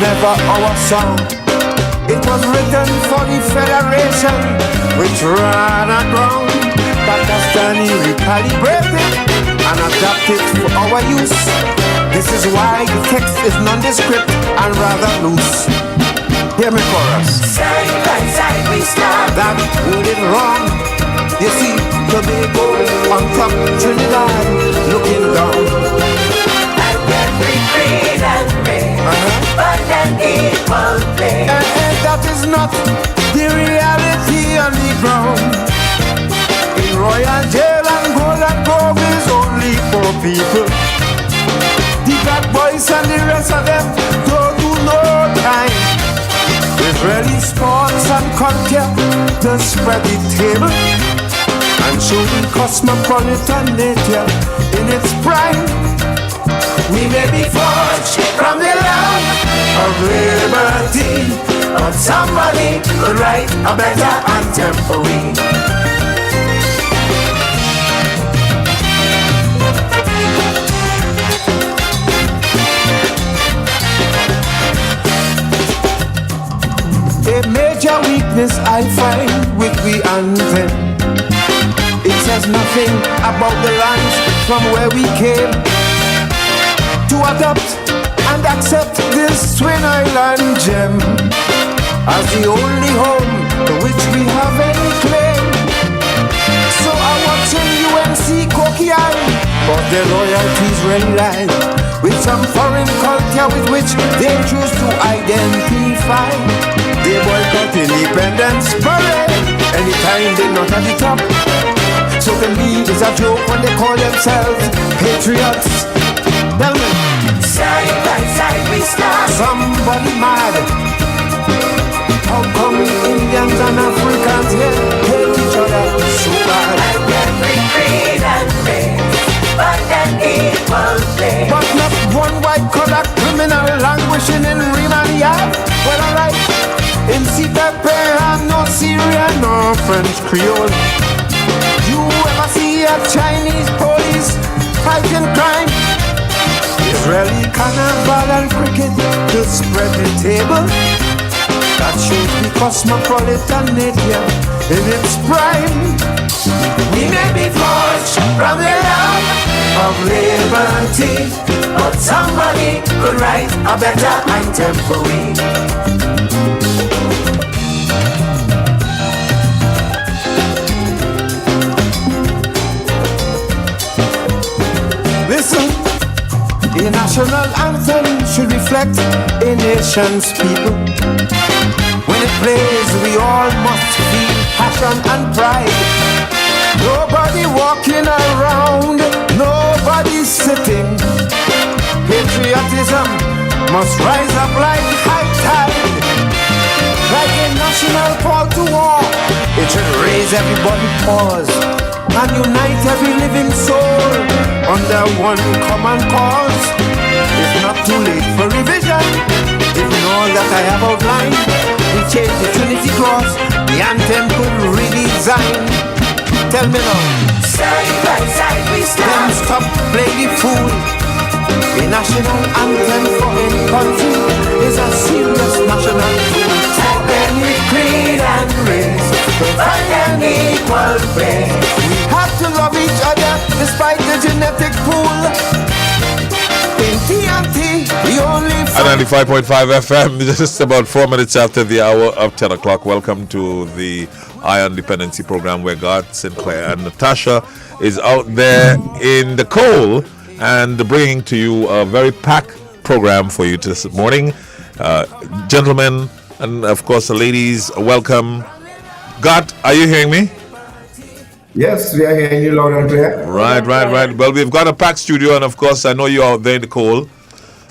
never our song. It was written for the Federation, which ran aground. Pakistani recalibrated and adapted for our use. This is why the text is nondescript and rather loose. Hear me chorus. Side by side we stand. That word is wrong. You see, Tobago on top, Trinidad looking down. And then we creed and pray, but then equal play. And that is not the reality on the ground. In Royal Jail and Golden Grove is only for people. The black boys and the rest of them don't do no time. Israeli sports and culture to spread the table and show the cosmopolitan nature in its prime. We may be forged from the land of liberty, but somebody could write a better anthem for we. A major weakness I find with we anthem. It says nothing about the lands from where we came. To adopt and accept this Twin Island gem as the only home to which we have any claim. So I watch in UNC Kokiai, but their loyalties really lie with some foreign culture with which they choose to identify. They boycott Independence Parade anytime they're not at the top. So to me it's a joke when they call themselves patriots. Tell me, side by side we stand. Somebody mad. How come Indians and Africans hate each other so bad? And then we creed and pray, but then equal play. But not one white collar criminal languishing in Rimania. Well, alright. In CPP and no Syrian nor French Creole. You ever see a Chinese police fighting crime? Israeli carnival and cricket to spread the table. That shows the cosmopolitan nature in its prime. We may be forged from the land of liberty, but somebody could write a better anthem for we. Listen, the national anthem should reflect a nation's people. When it plays, we all must feel passion and pride. Nobody walking around, nobody sitting. Patriotism must rise up like high tide. Like a national call to war, it should raise everybody's paws and unite every living soul under one common cause. It's not too late for revision. Given all that I have outlined, we change the Trinity Cross, the anthem could redesign. Tell me now, side by side we stand. Then stop playing the fool. A national anthem for any country is a serious national tool. And then we creed and race, provide an equal pay. We have to love each other despite the genetic pool. In TNT, we only at 95.5 FM, just about 4 minutes after the hour of 10 o'clock. Welcome to the Iron Dependency program where God, Sinclair, and Natasha is out there in the cold and bringing to you a very packed program for you this morning. Gentlemen, and of course the ladies, welcome. God, are you hearing me? Yes, we are hearing you loud and clear. Right. Well, we've got a packed studio, and of course I know you're out there in the cold.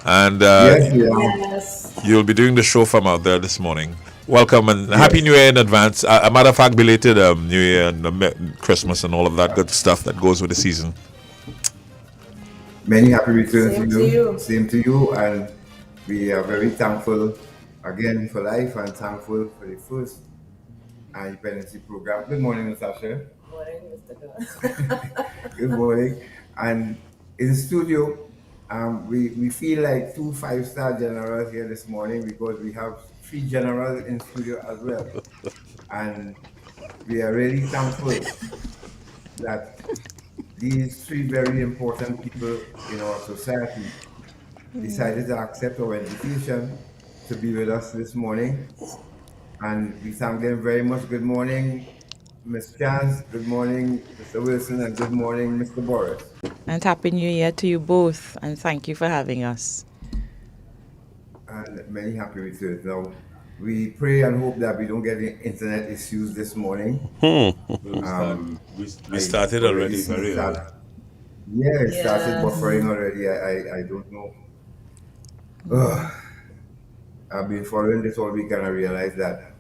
And yes. You'll be doing the show from out there this morning. Welcome and Happy New Year in advance. A matter of fact, belated New Year and Christmas and all of that good stuff that goes with the season. Many happy returns to you. Same to you. And we are very thankful again for life and thankful for the first Dependency program. Good morning, Natasha. Good morning, Mr. God. Good morning. And in the studio, We feel like two five-star generals here this morning because we have three generals in studio as well. And we are really thankful that these three very important people in our society decided to accept our invitation to be with us this morning. And we thank them very much. Good morning, Ms. Chance. Good morning, Mr. Wilson. And good morning, Mr. Boris. And Happy New Year to you both. And thank you for having us. And many happy returns. Now, we pray and hope that we don't get any internet issues this morning. We started already very early. Yeah, it started buffering already. I don't know. Ugh. I've been following this all week and I realized that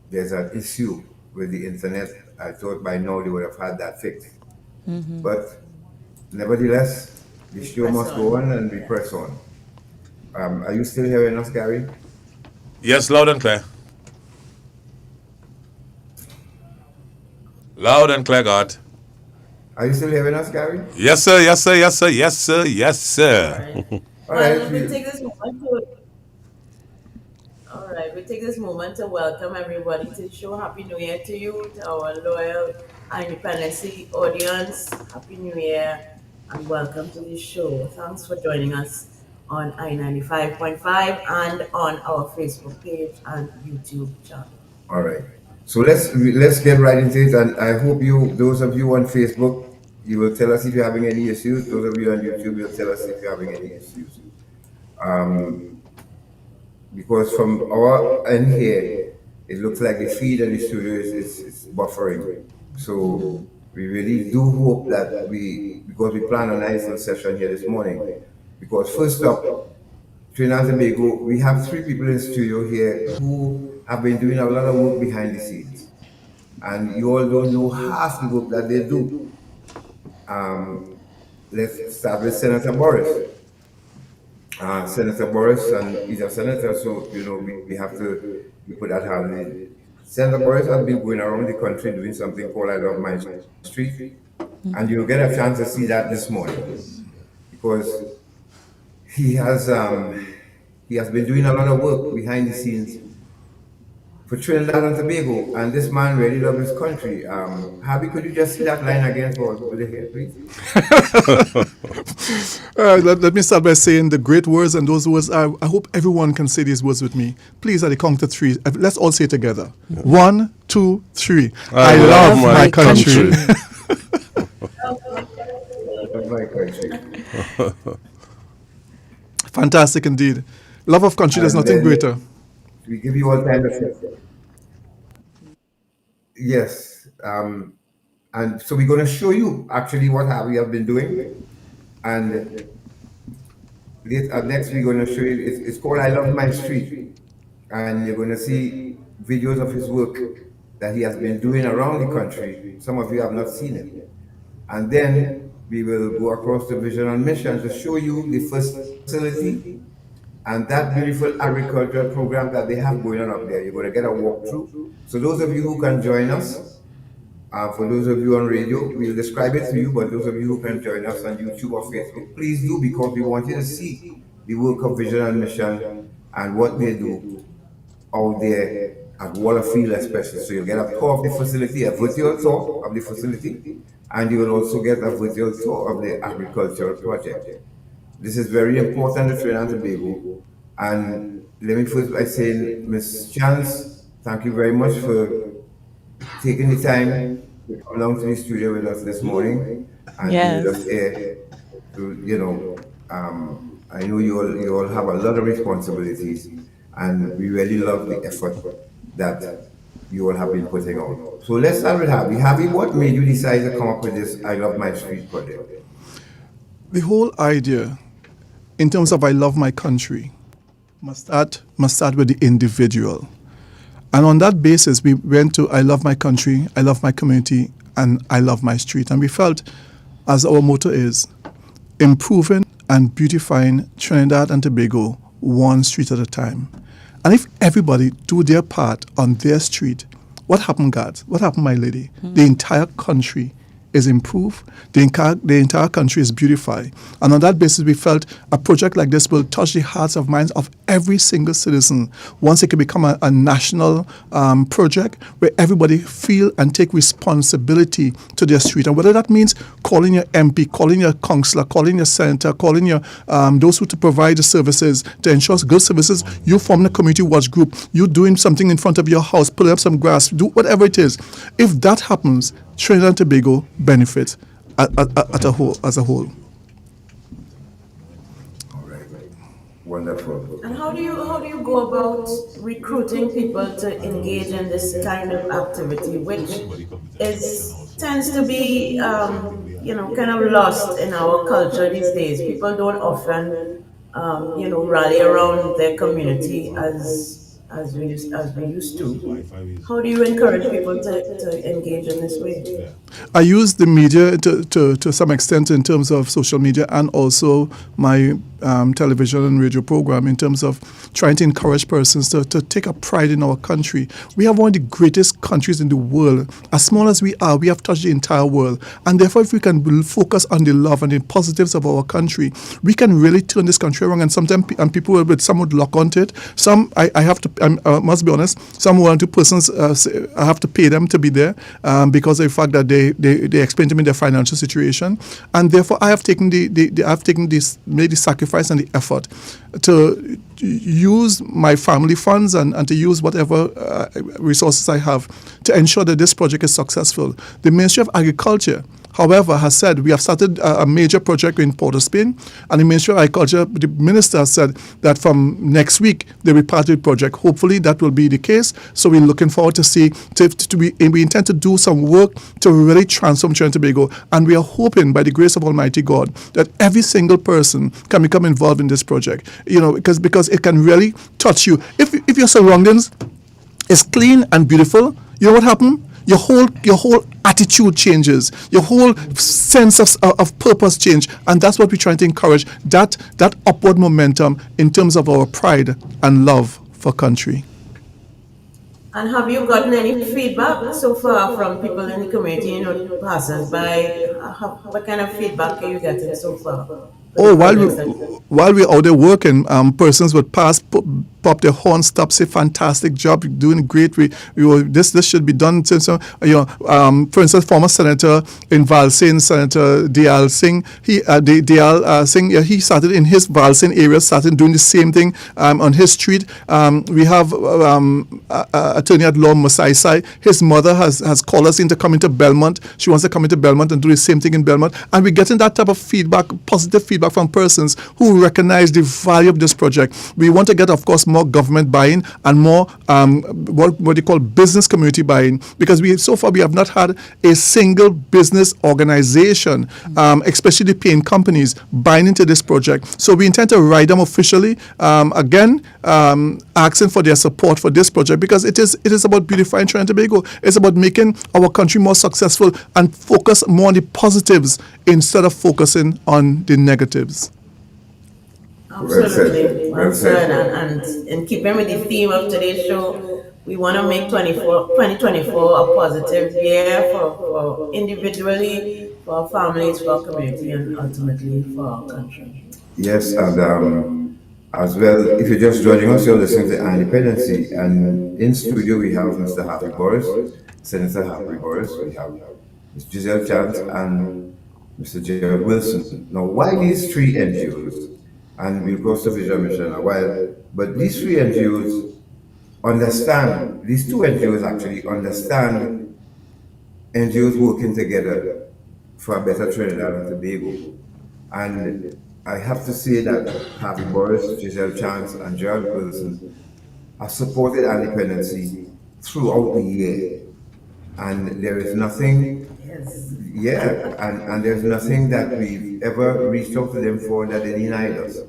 there's an issue with the internet. I thought by now they would have had that fixed. But nevertheless, the show must go on and we press on. Are you still hearing us, Gary? Yes, loud and clear. Loud and clear, God. Are you still hearing us, Gary? Yes, sir. Yes, sir. Yes, sir. Yes, sir. Yes, sir. All right. Well, we take this moment to. All right, we take this moment to welcome everybody to the show. Happy New Year to you, to our loyal Dependency audience. Happy New Year and welcome to the show. Thanks for joining us on I-95.5 and on our Facebook page and YouTube channel. All right. So let's get right into it. And I hope those of you on Facebook, you will tell us if you're having any issues. Those of you on YouTube, you'll tell us if you're having any issues. Because from our end here, it looks like the feed and the studio is buffering. So we really do hope that because we plan a nice little session here this morning. Because first up, Trinidad and Tobago, we have three people in studio here who have been doing a lot of work behind the scenes. And you all don't know half the work that they do. Let's start with Senator Boris. Senator Boris, and he's a senator, so we have to put that hand in. Senator Boris has been going around the country doing something called I Love My Street, and you'll get a chance to see that this morning because he has been doing a lot of work behind the scenes for Trinidad and Tobago, and this man really loves his country. Harvey, could you just say that line again for us over here, please? Let me start by saying the great words, and those words, I hope everyone can say these words with me. Please, at the count of three, let's all say it together. 1, 2, 3. I love my country. My country. Fantastic indeed. Love of country, there's nothing greater. We give you all time to say. Yes. And so we're going to show you actually what we have been doing. And next we're going to show you, it's called I Love My Street. And you're going to see videos of his work that he has been doing around the country. Some of you have not seen it. And then we will go across the vision and mission to show you the first facility and that beautiful agricultural program that they have going on up there. You're going to get a walkthrough. So those of you who can join us, for those of you on radio, we'll describe it to you, but those of you who can join us on YouTube or Facebook, please do, because we want you to see the work of Vision and Mission and what they do out there at Waterfield especially. So you'll get a tour of the facility, a virtual tour of the facility, and you will also get a virtual tour of the agricultural project. This is very important to Trinidad and Tobago. And let me first by saying, Ms. Chance, thank you very much for taking the time to come down to the studio with us this morning and Yes. with us here. I know you all have a lot of responsibilities, and we really love the effort that you all have been putting out. So let's start with Harvey. Harvey, what made you decide to come up with this I Love My Street project? The whole idea, in terms of I love my country, must start with the individual. And on that basis, we went to I love my country, I love my community, and I love my street. And we felt, as our motto is, improving and beautifying Trinidad and Tobago one street at a time. And if everybody do their part on their street, what happened, God? What happened, my lady? The entire country is improved, the entire country is beautified. And on that basis, we felt a project like this will touch the hearts and minds of every single citizen. Once it can become a national project where everybody feel and take responsibility to their street. And whether that means calling your MP, calling your councillor, calling your senator, calling your those who to provide the services, to ensure good services, you form the community watch group, you doing something in front of your house, pulling up some grass, do whatever it is. If that happens, Trinidad and Tobago benefits as a whole. All right. Wonderful. And how do you go about recruiting people to engage in this kind of activity, which tends to be kind of lost in our culture these days. People don't often rally around their community as we used to. How do you encourage people to engage in this way? I use the media to some extent in terms of social media, and also my television and radio program in terms of trying to encourage persons to take a pride in our country. We have one of the greatest countries in the world. As small as we are, we have touched the entire world. And therefore, if we can focus on the love and the positives of our country, we can really turn this country around. And sometimes people some would lock onto it. Some, I must be honest, some one or two persons, I have to pay them to be there because of the fact that they explain to me their financial situation. And therefore, I have taken made the sacrifice and the effort to use my family funds and to use whatever resources I have to ensure that this project is successful. The Ministry of Agriculture, however, has said we have started a major project in Port of Spain, and the Ministry of Agriculture, the minister has said that from next week they will be part of the project. Hopefully that will be the case. So we're looking forward to see, we intend to do some work to really transform Trinidad and Tobago, and we are hoping by the grace of Almighty God that every single person can become involved in this project. Because it can really touch you. If your surroundings is clean and beautiful, you know what happens? Your whole attitude changes. Your whole sense of purpose change, and that's what we're trying to encourage. That upward momentum in terms of our pride and love for country. And have you gotten any feedback so far from people in the community, passers by? What kind of feedback are you getting so far? Oh, while we're out there working, persons would pop their horn, stop, say, "Fantastic job, you're doing great. This should be done." For instance, former Senator in Valsin, Senator Dayal Singh, he started in his Valsin area, started doing the same thing on his street. We have Attorney at Law Masaisai. His mother has called us in to come into Belmont. She wants to come into Belmont and do the same thing in Belmont, and we're getting that type of feedback, positive feedback from persons who recognize the value of this project. We want to get, of course, more government buy-in and more what you call business community buy-in, because so far we have not had a single business organization, especially the paying companies, buying into this project. So we intend to write them officially, asking for their support for this project, because it is about beautifying Trinidad and Tobago. It's about making our country more successful and focus more on the positives instead of focusing on the negatives. Absolutely. Well said. And in keeping with the theme of today's show, we want to make 2024 a positive year for individually, for our families, for our community, and ultimately for our country. Yes, and as well, if you're just joining us, you're listening to Dependency, and in studio we have Mr. Happy Boris, Senator Happy Boris, we have Ms. Giselle Chance, and Mr. Gerald Wilson. Now, why these three NGOs? And we'll go to Vision Mission in a while, but these three NGOs understand, these two NGOs actually understand NGOs working together for a better Trinidad and Tobago. And I have to say that Harvey Boris, Giselle Chance, and Gerald Wilson have supported Dependency throughout the year. And there is nothing, and there's nothing that we've ever reached out to them for that they denied us.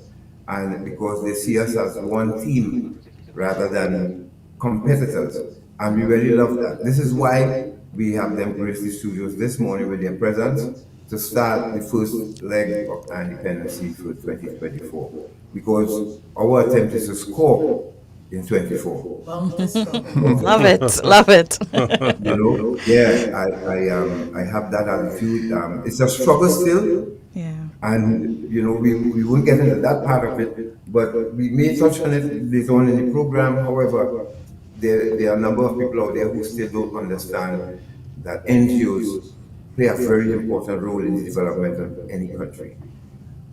And because they see us as one team rather than competitors. And we really love that. This is why we have them grace the studios this morning with their presence to start the first leg of Dependency for 2024. Because our attempt is to score in 24. Love it. Love it. Yeah, I have that attitude. It's a struggle still, Yeah. and we won't get into that part of it, but we may touch on it later on in the program. However, there are a number of people out there who still don't understand that NGOs play a very important role in the development of any country.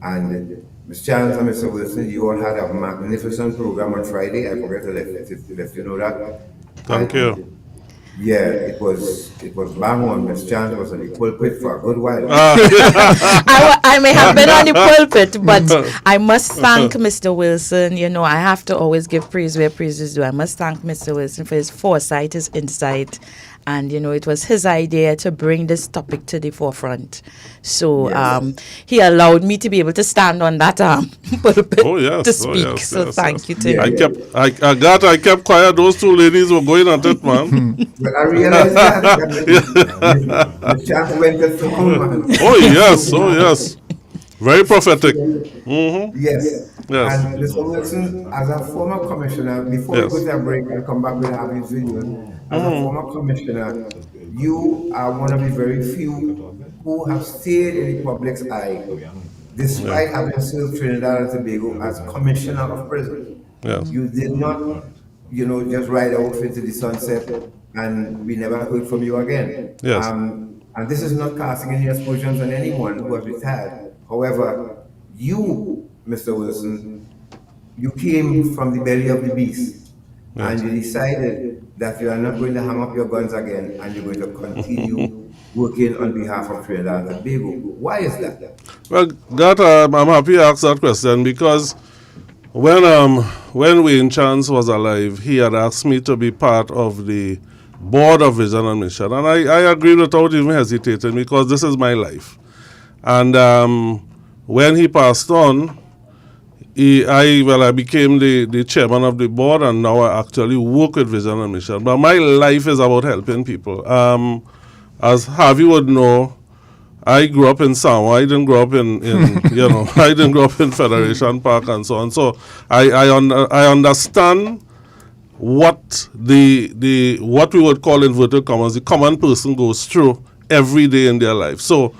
And Ms. Chance and Mr. Wilson, you all had a magnificent program on Friday. I forgot to let you know that. Thank you. Yeah, it was bang on. Ms. Chance was on the pulpit for a good while. I may have been on the pulpit, but I must thank Mr. Wilson. I have to always give praise where praise is due. I must thank Mr. Wilson for his foresight, his insight. And, it was his idea to bring this topic to the forefront. So he allowed me to be able to stand on that pulpit to speak. Thank you to him. I kept quiet. Those two ladies were going at it, man. But I realized that the chance went to school, man. Oh, yes. Very prophetic. Mm-hmm. Yes. Yes. And Mr. Wilson, as a former commissioner, before we go to a break and come back with having videos, as a former commissioner, you are one of the very few who have stayed in the public's eye, despite having served Trinidad and Tobago as commissioner of prison. Yes. You did not, just ride off into the sunset, and we never heard from you again. Yes. And this is not casting any aspersions on anyone who has retired. However, you, Mr. Wilson, you came from the belly of the beast, and you decided that you are not going to hang up your guns again, and you're going to continue working on behalf of Trinidad and Tobago. Why is that? Well, I'm happy you asked that question, because when Wayne Chance was alive, he had asked me to be part of the board of Vision and Mission, and I agreed without even hesitating, because this is my life. And when he passed on, I became the chairman of the board, and now I actually work with Vision and Mission. But my life is about helping people. As Harvey would know, I grew up in Samoa. I didn't grow up in I didn't grow up in Federation Park and so on. So I understand what what we would call, inverted commas, the common person goes through every day in their life. So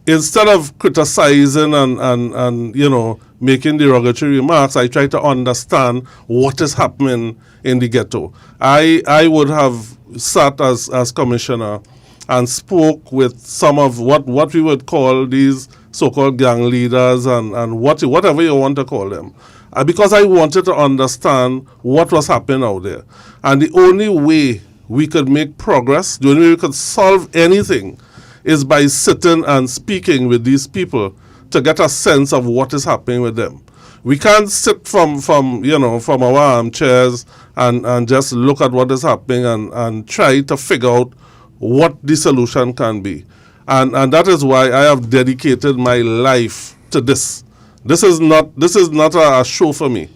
instead of criticizing and making derogatory remarks, I try to understand what is happening in the ghetto. I would have sat as commissioner and spoke with some of what we would call these so-called gang leaders and whatever you want to call them, because I wanted to understand what was happening out there. And the only way we could make progress, the only way we could solve anything, is by sitting and speaking with these people to get a sense of what is happening with them. We can't sit from our armchairs and just look at what is happening and try to figure out what the solution can be. And that is why I have dedicated my life to this. This is not a show for me.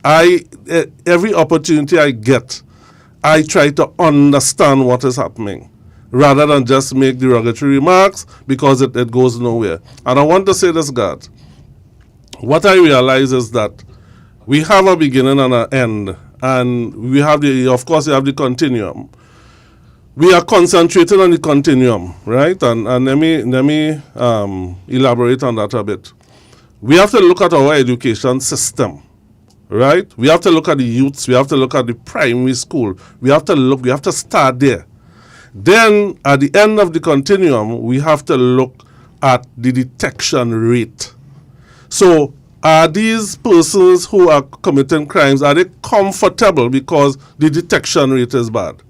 Every opportunity I get, I try to understand what is happening, rather than just make derogatory remarks, because it goes nowhere. And I want to say this, God. What I realize is that we have a beginning and an end, and we have of course, you have the continuum. We are concentrating on the continuum, right? And let me elaborate on that a bit. We have to look at our education system, right? We have to look at the youths. We have to look at the primary school. We have to start there. Then, at the end of the continuum, we have to look at the detection rate. So, are these persons who are committing crimes, are they comfortable because the detection rate is bad?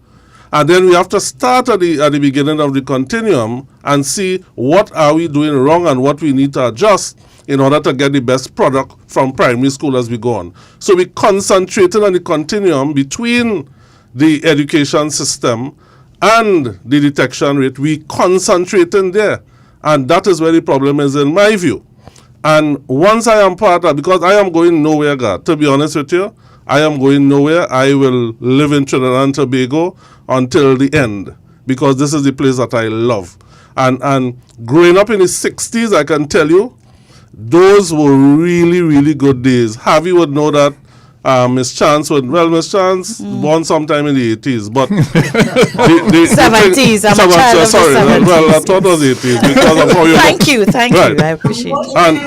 And then we have to start at the beginning of the continuum and see what are we doing wrong and what we need to adjust in order to get the best product from primary school as we go on. So we concentrated on the continuum between the education system and the detection rate. We concentrate in there. And that is where the problem is, in my view. And once I am part of, because I am going nowhere, God, to be honest with you, I am going nowhere. I will live in Trinidad and Tobago until the end, because this is the place that I love. And growing up in the 60s, I can tell you, those were really, really good days. Harvey would know that Miss Chance Miss Chance born sometime in the 80s, but 70s. I'm a child of the sorry, 70s. well, I thought it was 80s because of how you Thank you. Right. I appreciate it. And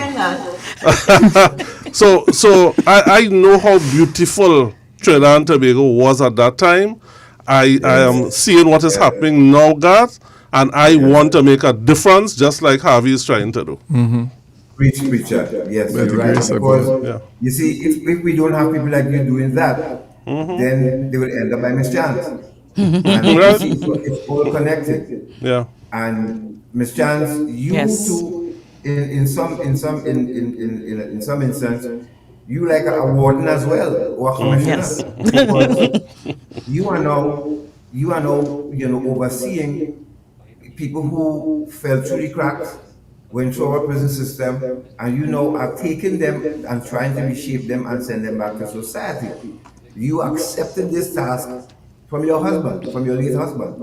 so I know how beautiful Trinidad and Tobago was at that time. I am seeing what is happening now, Garth, and I want to make a difference, just like Harvey is trying to do. Preacher. Yes, By the you're right. grace of Because Yeah. you see, if we don't have people like you doing that, then they will end up by mischance. And you see, so it's all connected. Yeah. And Miss Chance, you Yes. too, in some instance, you like a warden as well, or a commissioner. Yes. Because you are now, overseeing people who fell through the cracks, went through our prison system, and you know are taking them and trying to reshape them and send them back to society. You accepted this task from your husband, from your late husband.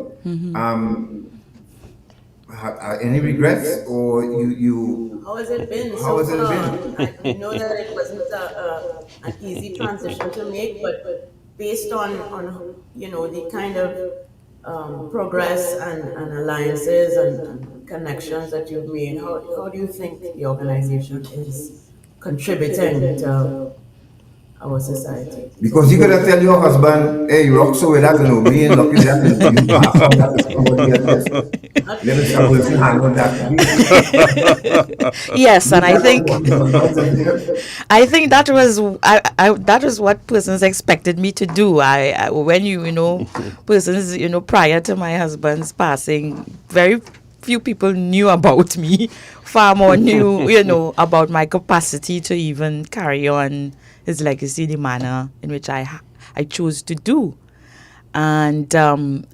Any regrets, or you? How has it been How so has it far? been? I know that it wasn't an easy transition to make, but based on the kind of progress and alliances and connections that you've made, how do you think the organization is contributing to our society? Because you gotta tell your husband, hey, you rock so with that, me and lucky that, you pass on that to somebody else. Let me start with hand on that. Yes, and I think that was that was what persons expected me to do. When persons prior to my husband's passing, very few people knew about me. Far more knew about my capacity to even carry on his legacy, the manner in which I chose to do. And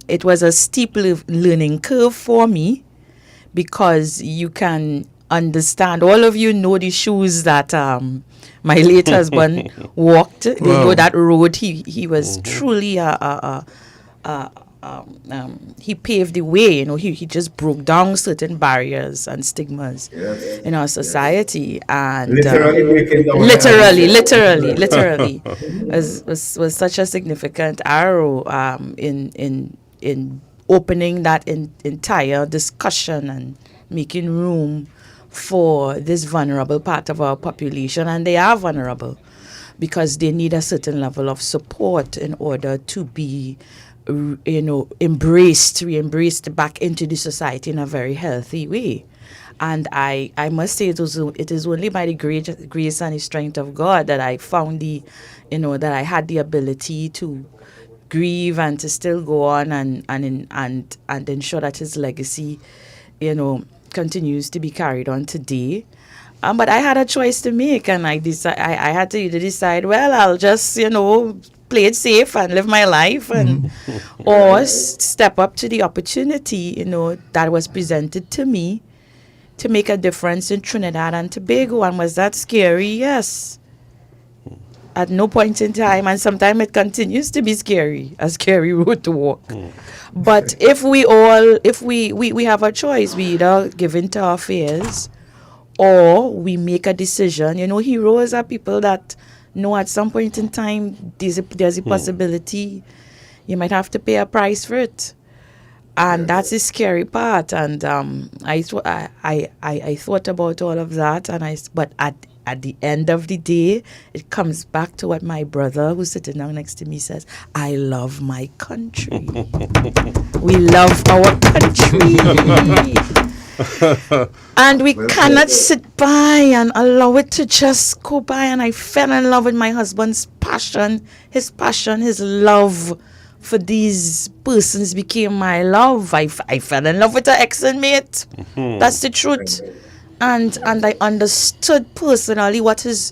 it was a steep learning curve for me, because you can understand, all of you know the shoes that my late husband walked. They know that road. He was truly he paved the way. He just broke down certain barriers and stigmas in our society, and Literally breaking down. literally was such a significant arrow in opening that entire discussion and making room for this vulnerable part of our population. And they are vulnerable because they need a certain level of support in order to be re-embraced back into the society in a very healthy way. And I must say it is only by the grace and the strength of God that I found that I had the ability to grieve and to still go on and ensure that his legacy, continues to be carried on today. But I had a choice to make, and I had to either decide, well, I'll just, play it safe and live my life, and or step up to the opportunity, that was presented to me to make a difference in Trinidad and Tobago. And was that scary? Yes. At no point in time, and sometimes it continues to be a scary road to walk. But if we have a choice, we either give in to our fears, or we make a decision. Heroes are people that know at some point in time there's a possibility you might have to pay a price for it, and that's the scary part. And I thought about all of that, but at the end of the day, it comes back to what my brother, who's sitting down next to me, says: I love my country. We love our country. And we cannot sit by and allow it to just go by. And I fell in love with my husband's passion, his love for these persons became my love. I fell in love with an ex-inmate. That's the truth. And I understood personally what his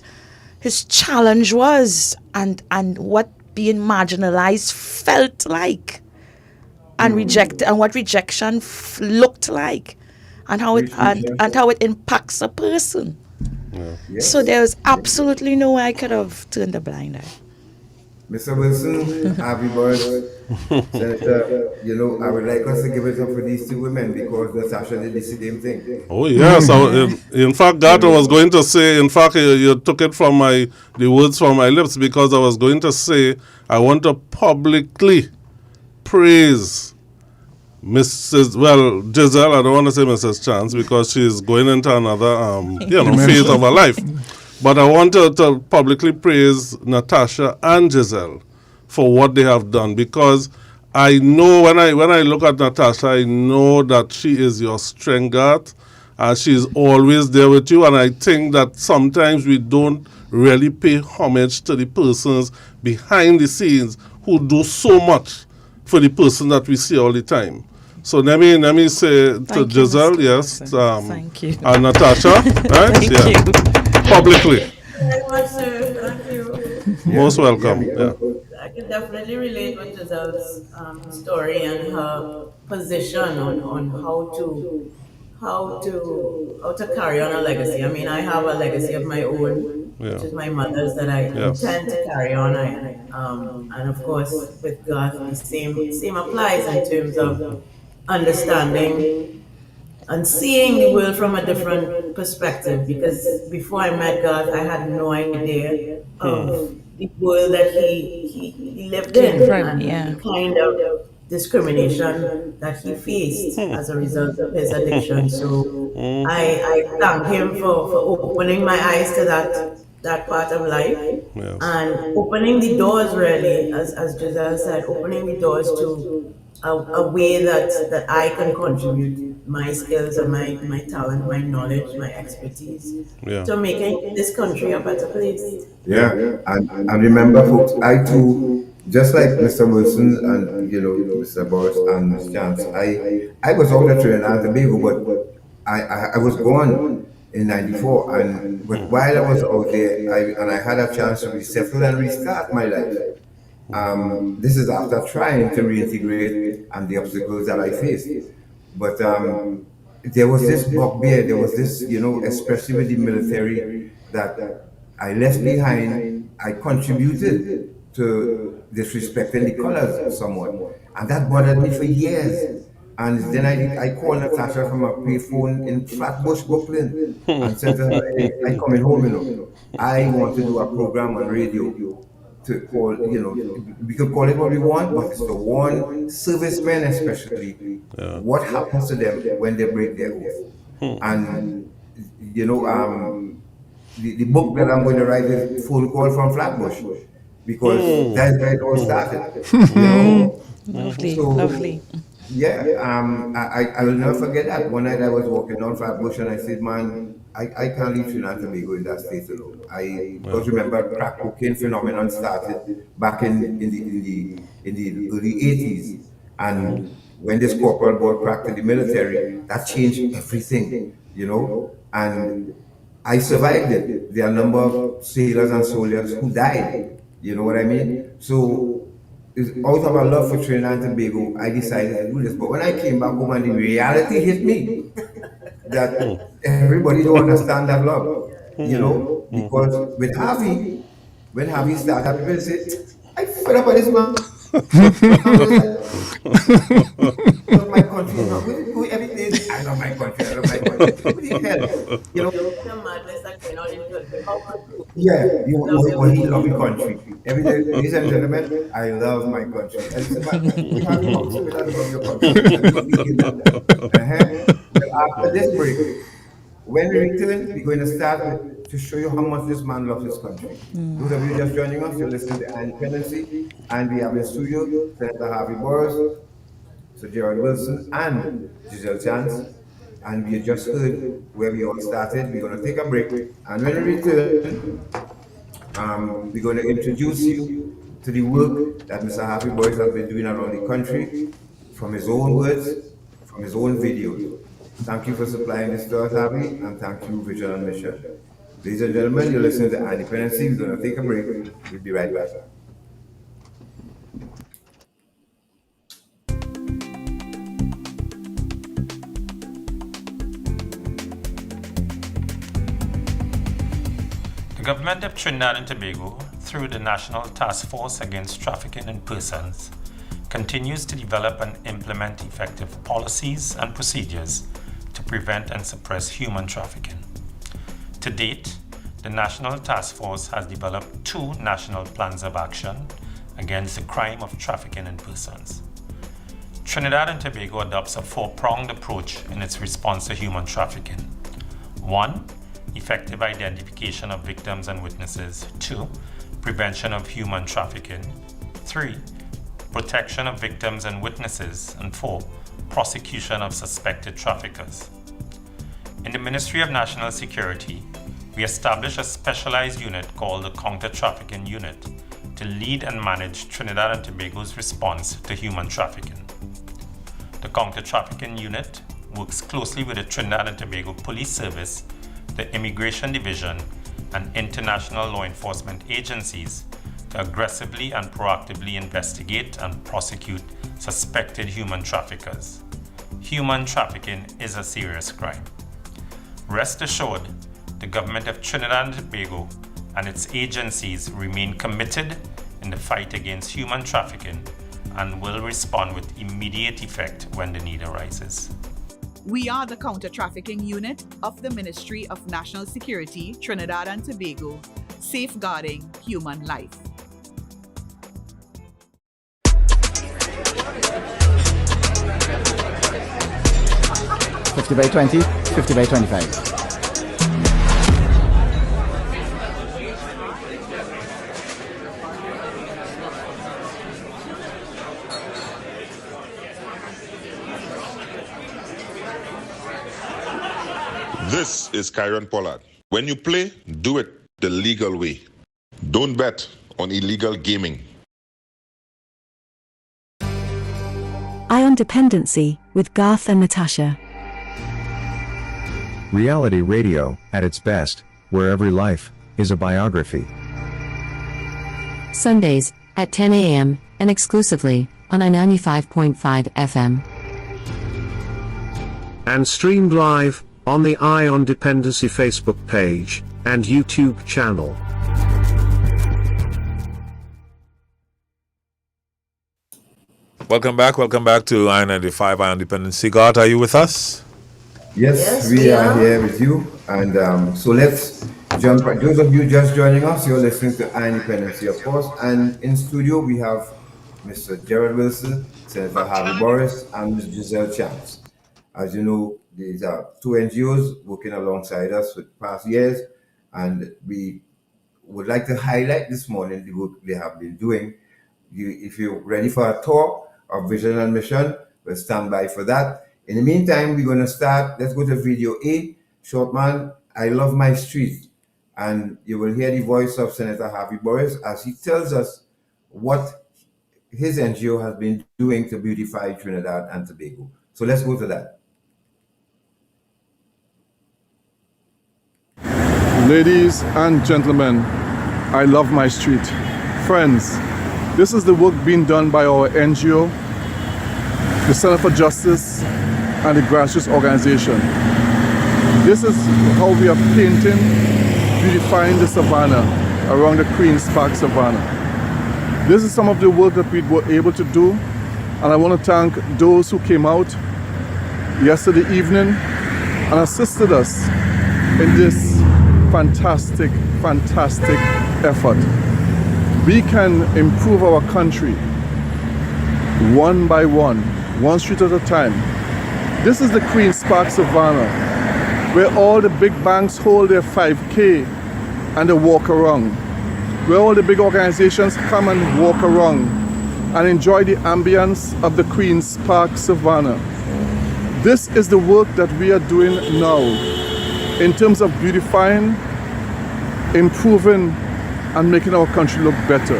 challenge was, and what being marginalized felt like, and what rejection looked like, and how it impacts a person. So there was absolutely no way I could have turned a blind eye. Mr. Wilson, happy birthday. Senator, I would like us to give it up for these two women because Natasha did the same thing. Oh yes, in fact, that I was going to say. In fact, you took it from the words from my lips, because I was going to say I want to publicly praise Giselle. I don't want to say Mrs. Chance because she's going into another phase of her life. But I want to publicly praise Natasha and Giselle for what they have done, because I know when I look at Natasha, I know that she is your strength guard, and she's always there with you. And I think that sometimes we don't really pay homage to the persons behind the scenes who do so much for the person that we see all the time. So let me say to Giselle, yes, Thank you. and Natasha, right? Thank you. Publicly. Very much, sir. Thank you. Most welcome. Yeah. I can definitely relate with Giselle's story and her position on how to carry on a legacy. I mean, I have a legacy of my own, which is my mother's, that I intend to carry on. And of course, with God, the same applies in terms of understanding and seeing the world from a different perspective. Because before I met God, I had no idea of the world that he lived in, and the kind of discrimination that he faced as a result of his addiction. So I thank him for opening my eyes to that part of life, and opening the doors, really, as Giselle said, opening the doors to a way that I can contribute my skills and my talent, my knowledge, my expertise to making this country a better place. Yeah, and remember, folks, I too, just like Mr. Wilson and Mr. Boris and Ms. Chance, I was out of Trinidad and Tobago, but I was born in '94, but while I was out there, I had a chance to resettle and restart my life. This is after trying to reintegrate and the obstacles that I faced. But there was this bugbear, there was this, especially with the military, that I left behind. I contributed to disrespecting the colors somewhat. And that bothered me for years. And then I called Natasha from a payphone in Flatbush, Brooklyn, and said to her, hey, I'm coming home, I want to do a program on radio to call, we can call it what we want, but it's to warn servicemen especially what happens to them when they break their oath. And, the book that I'm going to write is Phone Call from Flatbush, because that's where it all started. Lovely. Yeah, I will never forget that. One night I was walking down Flatbush and I said, man, I can't leave Trinidad and Tobago in that state alone. Because remember, crack cocaine phenomenon started back in the early 80s. And when this corporal brought crack to the military, that changed everything, And I survived it. There are a number of sailors and soldiers who died, you know what I mean? So out of a love for Trinidad and Tobago, I decided to do this. But when I came back home and the reality hit me, that everybody don't understand that love, because with Harvey, when Harvey started, people say, I fed up with this man. I love my country. Everything. I love my country. I love my country. What the hell? The madness that came out in yeah, he love the country. Every day, ladies and gentlemen, I love my country. And it's about, we have to come to love your country. After this break, when we return, we're going to start to show you how much this man loves his country. Those of you just joining us, you're listening to Dependency, and we have in studio Senator Harvey Boris, Sir Gerald Wilson, and Giselle Chance. And we just heard where we all started. We're going to take a break, and when we return, we're going to introduce you to the work that Mr. Harvey Boris has been doing around the country, from his own words, from his own videos. Thank you for supplying this to us, Harvey, and thank you, Vision and Mission. Ladies and gentlemen, you're listening to Dependency. We're going to take a break. We'll be right back. The government of Trinidad and Tobago, through the National Task Force Against Trafficking in Persons, continues to develop and implement effective policies and procedures to prevent and suppress human trafficking. To date, the National Task Force has developed 2 national plans of action against the crime of trafficking in persons. Trinidad and Tobago adopts a 4-pronged approach in its response to human trafficking. 1. Effective identification of victims and witnesses. 2. Prevention of human trafficking. 3. Protection of victims and witnesses. And 4. Prosecution of suspected traffickers. In the Ministry of National Security, we established a specialized unit called the Counter-Trafficking Unit to lead and manage Trinidad and Tobago's response to human trafficking. The Counter-Trafficking Unit works closely with the Trinidad and Tobago Police Service, the Immigration Division, and international law enforcement agencies to aggressively and proactively investigate and prosecute suspected human traffickers. Human trafficking is a serious crime. Rest assured, the government of Trinidad and Tobago and its agencies remain committed in the fight against human trafficking and will respond with immediate effect when the need arises. We are the Counter-Trafficking Unit of the Ministry of National Security, Trinidad and Tobago, safeguarding human life. (50/20, 50/25). This is Kyron Pollard. When you play, do it the legal way. Don't bet on illegal gaming. Ion Dependency with Garth and Natasha. Reality radio at its best, where every life is a biography. Sundays at 10 a.m. and exclusively on I-95.5 FM. And streamed live on the Ion Dependency Facebook page and YouTube channel. Welcome back to I-95 Ion Dependency. God, are you with us? Yes, we are here with you. And so let's jump right. Those of you just joining us, you're listening to Ion Dependency, of course. And in studio, we have Mr. Gerald Wilson, Senator Harvey Boris, and Ms. Giselle Chance. As you know, these are 2 NGOs working alongside us for the past years, and we would like to highlight this morning the work they have been doing. If you're ready for a tour of Vision and Mission, we'll stand by for that. In the meantime, we're going to start. Let's go to video A, Short Man, I Love My Street. And you will hear the voice of Senator Harvey Boris as he tells us what his NGO has been doing to beautify Trinidad and Tobago. So let's go to that. Ladies and gentlemen, I love my street. Friends, this is the work being done by our NGO, the Center for Justice, and the grassroots organization. This is how we are painting, beautifying the savannah around the Queen's Park Savannah. This is some of the work that we were able to do, and I want to thank those who came out yesterday evening and assisted us in this fantastic effort. We can improve our country one by one street at a time. This is the Queen's Park Savannah, where all the big banks hold their 5K and they walk around, where all the big organizations come and walk around and enjoy the ambience of the Queen's Park Savannah. This is the work that we are doing now in terms of beautifying, improving, and making our country look better.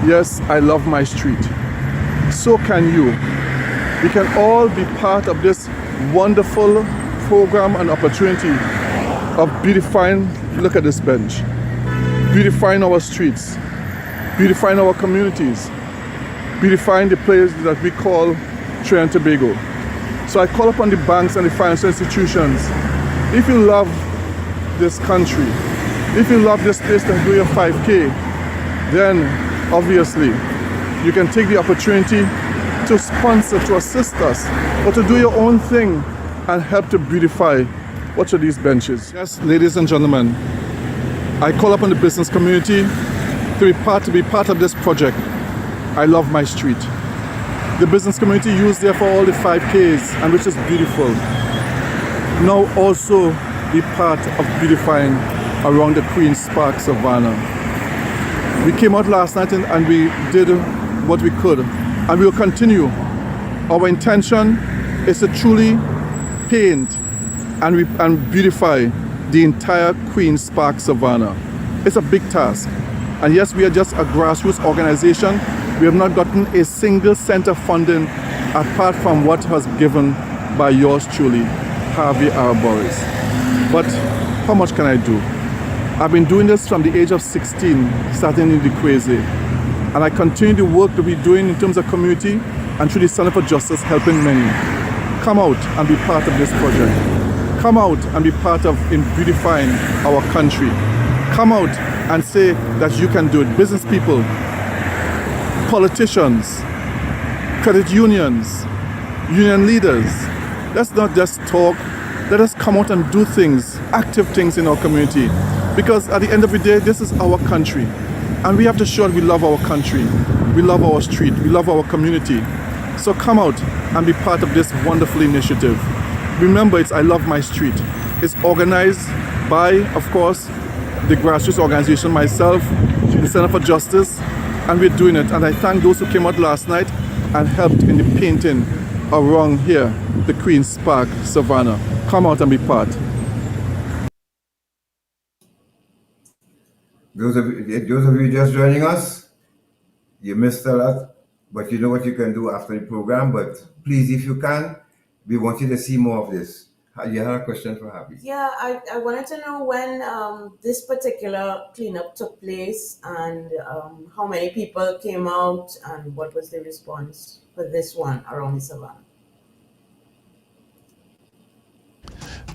Yes, I love my street. So can you. We can all be part of this wonderful program and opportunity of beautifying, look at this bench, beautifying our streets, beautifying our communities, beautifying the place that we call Trinidad and Tobago. So I call upon the banks and the financial institutions, if you love this country, if you love this place to do your 5K, then obviously you can take the opportunity to sponsor, to assist us, or to do your own thing and help to beautify what are these benches. Yes, ladies and gentlemen, I call upon the business community to be part of this project. I love my street. The business community used there for all the 5Ks, and which is beautiful. Now also be part of beautifying around the Queen's Park Savannah. We came out last night and we did what we could, and we will continue. Our intention is to truly paint and beautify the entire Queen's Park Savannah. It's a big task. And yes, we are just a grassroots organization. We have not gotten a single cent of funding apart from what was given by yours truly, Harvey R. Boris. But how much can I do? I've been doing this from the age of 16, starting in the crazy. And I continue the work that we're doing in terms of community and through the Center for Justice, helping many. Come out and be part of this project. Come out and be part of in beautifying our country. Come out and say that you can do it. Business people, politicians, credit unions, union leaders. Let's not just talk. Let us come out and do things, active things in our community. Because at the end of the day, this is our country. And we have to show that we love our country. We love our street. We love our community. So come out and be part of this wonderful initiative. Remember, it's I Love My Street. It's organized by, of course, the grassroots organization, myself, the Center for Justice, and we're doing it. And I thank those who came out last night and helped in the painting around here, the Queen's Park, Savannah. Come out and be part. Those of you just joining us, you missed a lot, but you know what you can do after the program. But please, if you can, we want you to see more of this. You had a question for Happy? Yeah, I wanted to know when this particular cleanup took place and how many people came out and what was the response for this one around the Savannah.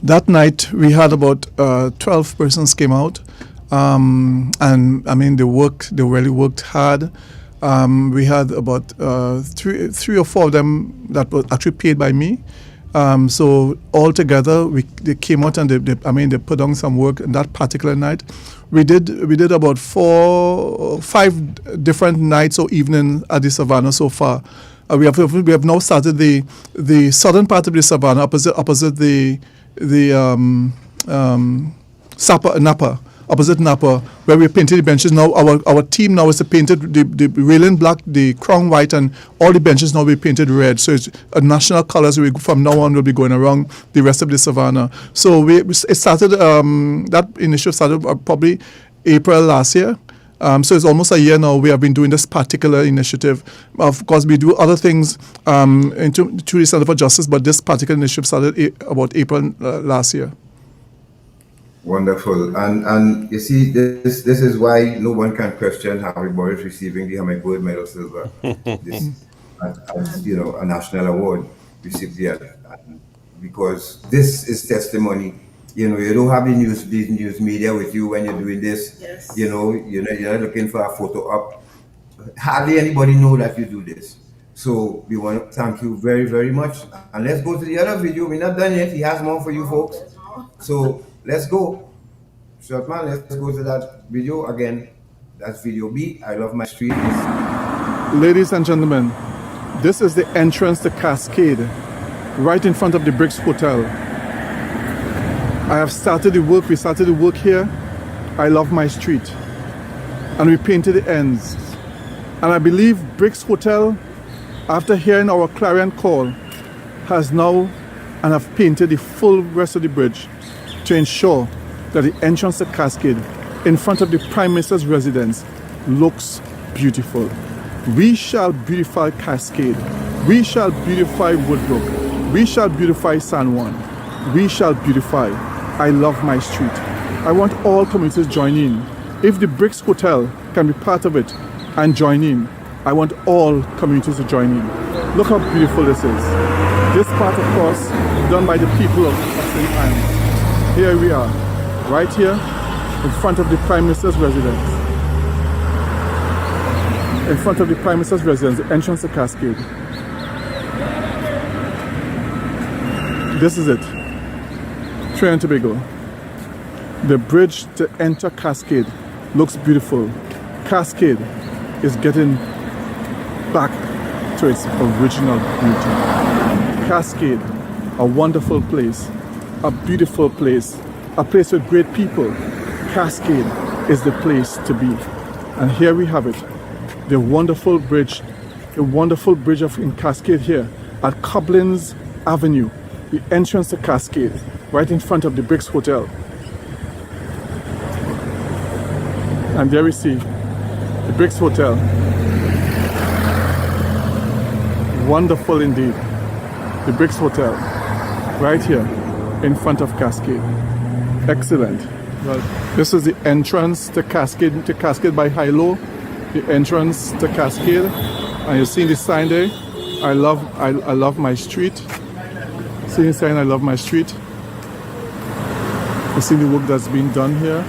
That night we had about 12 persons came out, and I mean they really worked hard. We had about three or four of them that were actually paid by me. So all together, they came out and they put on some work on that particular night. We did about 5 different nights or evenings at the Savannah so far. We have now started the southern part of the Savannah opposite the Napa. Opposite Napa, where we painted the benches. Now our team now is to paint it, the railing black, the crown white, and all the benches now will be painted red. So it's a national colors. From now on, we'll be going around the rest of the Savannah. So it started. That initiative started probably April last year. So it's almost a year now we have been doing this particular initiative. Of course, we do other things through the Center for Justice, but this particular initiative started about April last year. Wonderful. And you see, this is why no one can question Harvey Boris receiving the Gold Medal Silver. This, as you know, a national award recipient, because this is testimony. You know, you don't have these news media with you when you're doing this. Yes. You know, you're not looking for a photo op. Hardly anybody know that you do this. So we want to thank you very, very much. And let's go to the other video. We're not done yet. He has more for you folks. So let's go. Short man, let's go to that video again. That's video B. I Love My Street. Ladies and gentlemen, this is the entrance to Cascade, right in front of the Bricks Hotel. I have started the work. We started the work here. I Love My Street. And we painted the ends. And I believe Bricks Hotel, after hearing our clarion call, has now and have painted the full rest of the bridge to ensure that the entrance to Cascade in front of the Prime Minister's residence looks beautiful. We shall beautify Cascade. We shall beautify Woodbrook. We shall beautify San Juan. We shall beautify I Love My Street. I want all communities to join in. If the Bricks Hotel can be part of it and join in, I want all communities to join in. Look how beautiful this is. This part, of course, done by the people of St. Anne's. Here we are, right here in front of the Prime Minister's residence. in front of the Prime Minister's residence, the entrance to Cascade. This is it. Trinidad and Tobago. The bridge to enter Cascade looks beautiful. Cascade is getting back to its original beauty. Cascade, a wonderful place, a beautiful place, a place with great people. Cascade is the place to be. And here we have it, the wonderful bridge in Cascade here at Coblins Avenue, the entrance to Cascade, right in front of the Bricks Hotel. And there we see the Bricks Hotel. Wonderful indeed. The Bricks Hotel, right here in front of Cascade. Excellent. Well, this is the entrance to Cascade by Hilo. The entrance to Cascade. And you see the sign there. I love my street. See the sign, I love my street. You see the work that's been done here.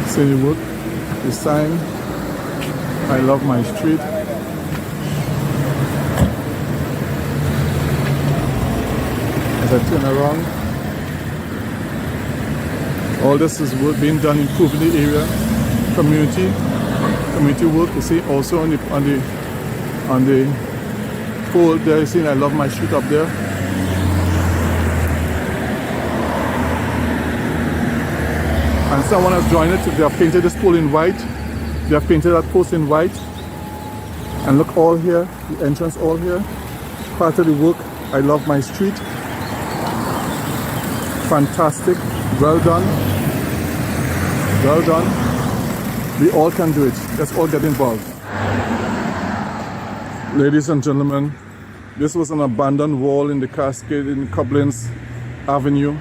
See the work, the sign, I love my street. As I turn around, all this is work being done, improving the area, community work. You see also on the pole there. You see, I love my street up there. And someone has joined it. They have painted this pole in white. They have painted that post in white. And look, all here, the entrance all here. Part of the work, I love my street. Fantastic. Well done. Well done. We all can do it. Let's all get involved. Ladies and gentlemen, this was an abandoned wall in the Cascade in Coblins Avenue.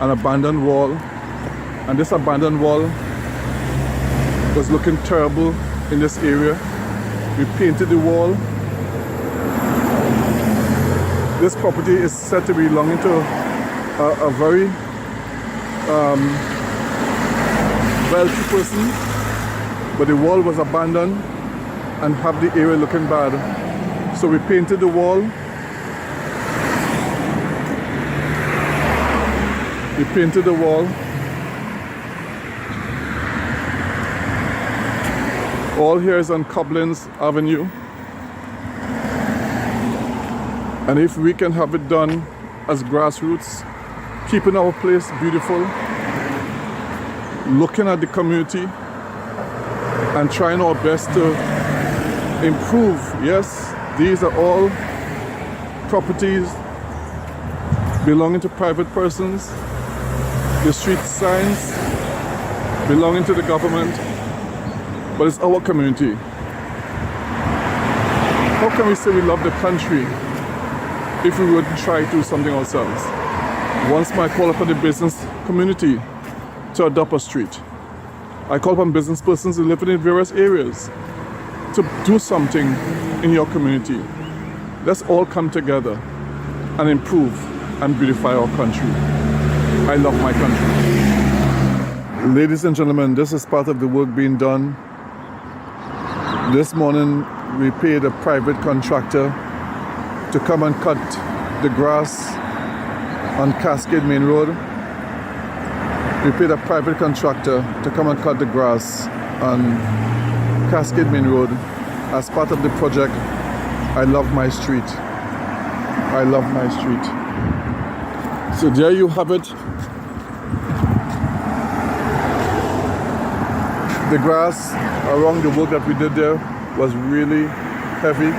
An abandoned wall. And this abandoned wall was looking terrible in this area. We painted the wall. This property is said to be belonging to a very wealthy person, but the wall was abandoned and have the area looking bad. So we painted the wall. We painted the wall. All here is on Coblins Avenue. And if we can have it done as grassroots, keeping our place beautiful, looking at the community and trying our best to improve. Yes, these are all properties belonging to private persons. The street signs belonging to the government. But it's our community. How can we say we love the country if we wouldn't try to do something ourselves? Once more, I call upon the business community to adopt a street. I call upon business persons who live in various areas to do something in your community. Let's all come together and improve and beautify our country. I love my country. Ladies and gentlemen, this is part of the work being done. This morning we paid a private contractor to come and cut the grass on Cascade Main Road. We paid a private contractor to come and cut the grass on Cascade Main Road as part of the project I Love My Street. I love my street. So there you have it. The grass around the work that we did there was really heavy.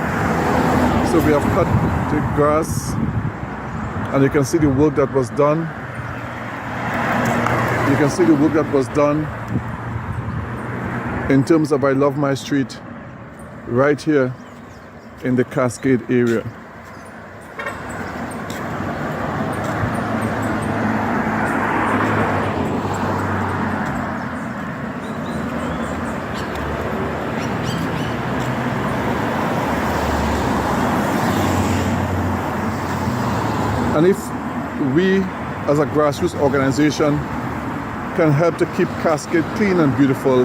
So we have cut the grass and you can see the work that was done. You can see the work that was done in terms of I Love My Street right here in the Cascade area. And if we as a grassroots organization can help to keep Cascade clean and beautiful,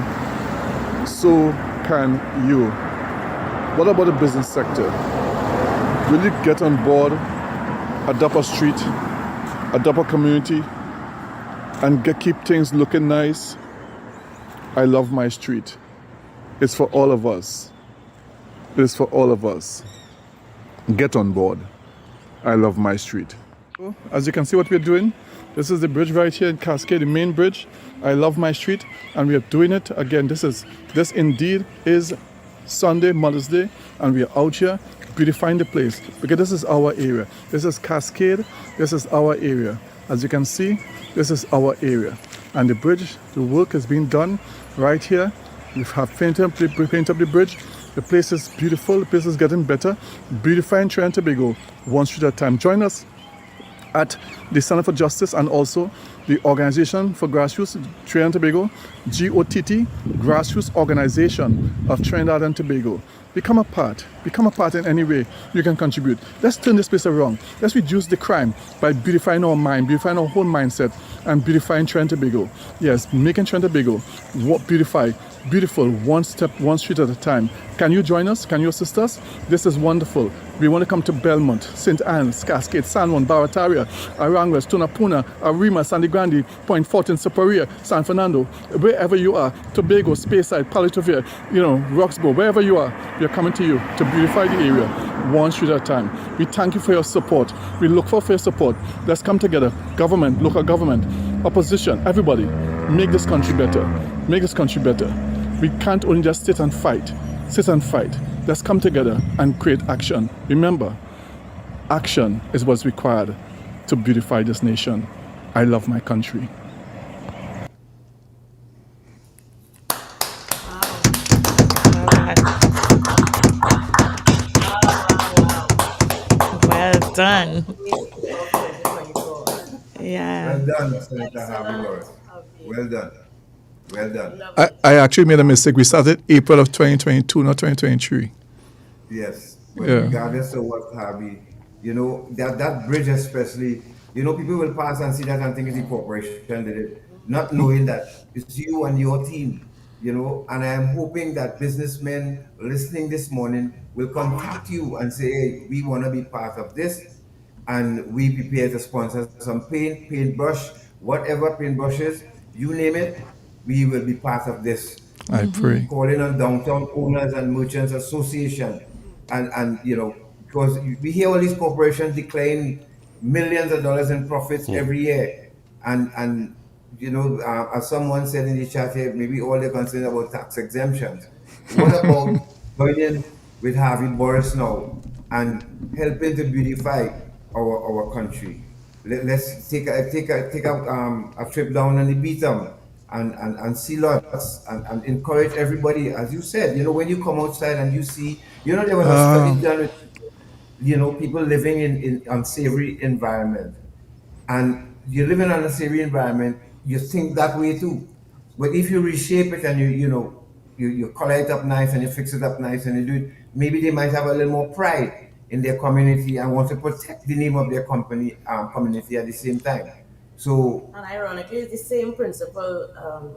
so can you. What about the business sector? Will you get on board, adopt a street, adopt a community, and keep things looking nice? I love my street. It's for all of us. It is for all of us. Get on board. I love my street. As you can see what we're doing, this is the bridge right here in Cascade, the main bridge. I love my street, and we are doing it again. This indeed is Sunday, Mother's Day, and we are out here beautifying the place because this is our area. This is Cascade. This is our area. As you can see, this is our area, and the bridge, the work is being done right here. We have painted up the bridge. The place is beautiful. The place is getting better. Beautifying Trinidad and Tobago, one street at a time. Join us at the Center for Justice and also the Organization for Grassroots Trinidad and Tobago, GOTT, Grassroots Organization of Trinidad and Tobago. Become a part in any way you can contribute. Let's turn this place around. Let's reduce the crime by beautifying our mind, beautifying our whole mindset, and beautifying Trinidad and Tobago. Yes, making Trinidad and Tobago beautiful, one step, one street at a time. Can you join us? Can you assist us? This is wonderful. We want to come to Belmont, St. Anne's, Cascade, San Juan, Barataria, Aranguez, Tunapuna, Arima, Sandy Grande, Point Fortin, Superior, San Fernando, wherever you are, Tobago, Speyside, Palatovia, Roxbow, wherever you are, we are coming to you to beautify the area, one street at a time. We thank you for your support. We look for your support. Let's come together, government, local government, opposition, everybody, make this country better. Make this country better. We can't only just sit and fight. Let's come together and create action. Remember, action is what's required to beautify this nation. I love my country. Well done. Yeah. Well done, Senator Harvey Morris. Well done. Well done. I actually made a mistake. We started April of 2022, not 2023. Yes. But Yeah. regardless of what, Harvey, that bridge especially, people will pass and see that and think it's the corporation did it, not knowing that it's you and your team, and I am hoping that businessmen listening this morning will contact you and say, hey, we want to be part of this, and we prepare to sponsor some paintbrush, whatever paintbrushes, you name it, we will be part of this. I pray. Calling on Downtown Owners and Merchants Association, and because we hear all these corporations declaring millions of dollars in profits every year, and as someone said in the chat here, maybe all they're concerned about tax exemptions. What about joining with Harvey Morris now and helping to beautify our country? Let's take a trip down on the Beatum and see lots and encourage everybody. As you said, when you come outside and you see, there was a study done with, people living in unsavory environment, and you're living in an unsavory environment, you think that way too. But if you reshape it and you color it up nice and you fix it up nice and you do it, maybe they might have a little more pride in their community and want to protect the name of their community at the same time. So, and ironically, it's the same principle.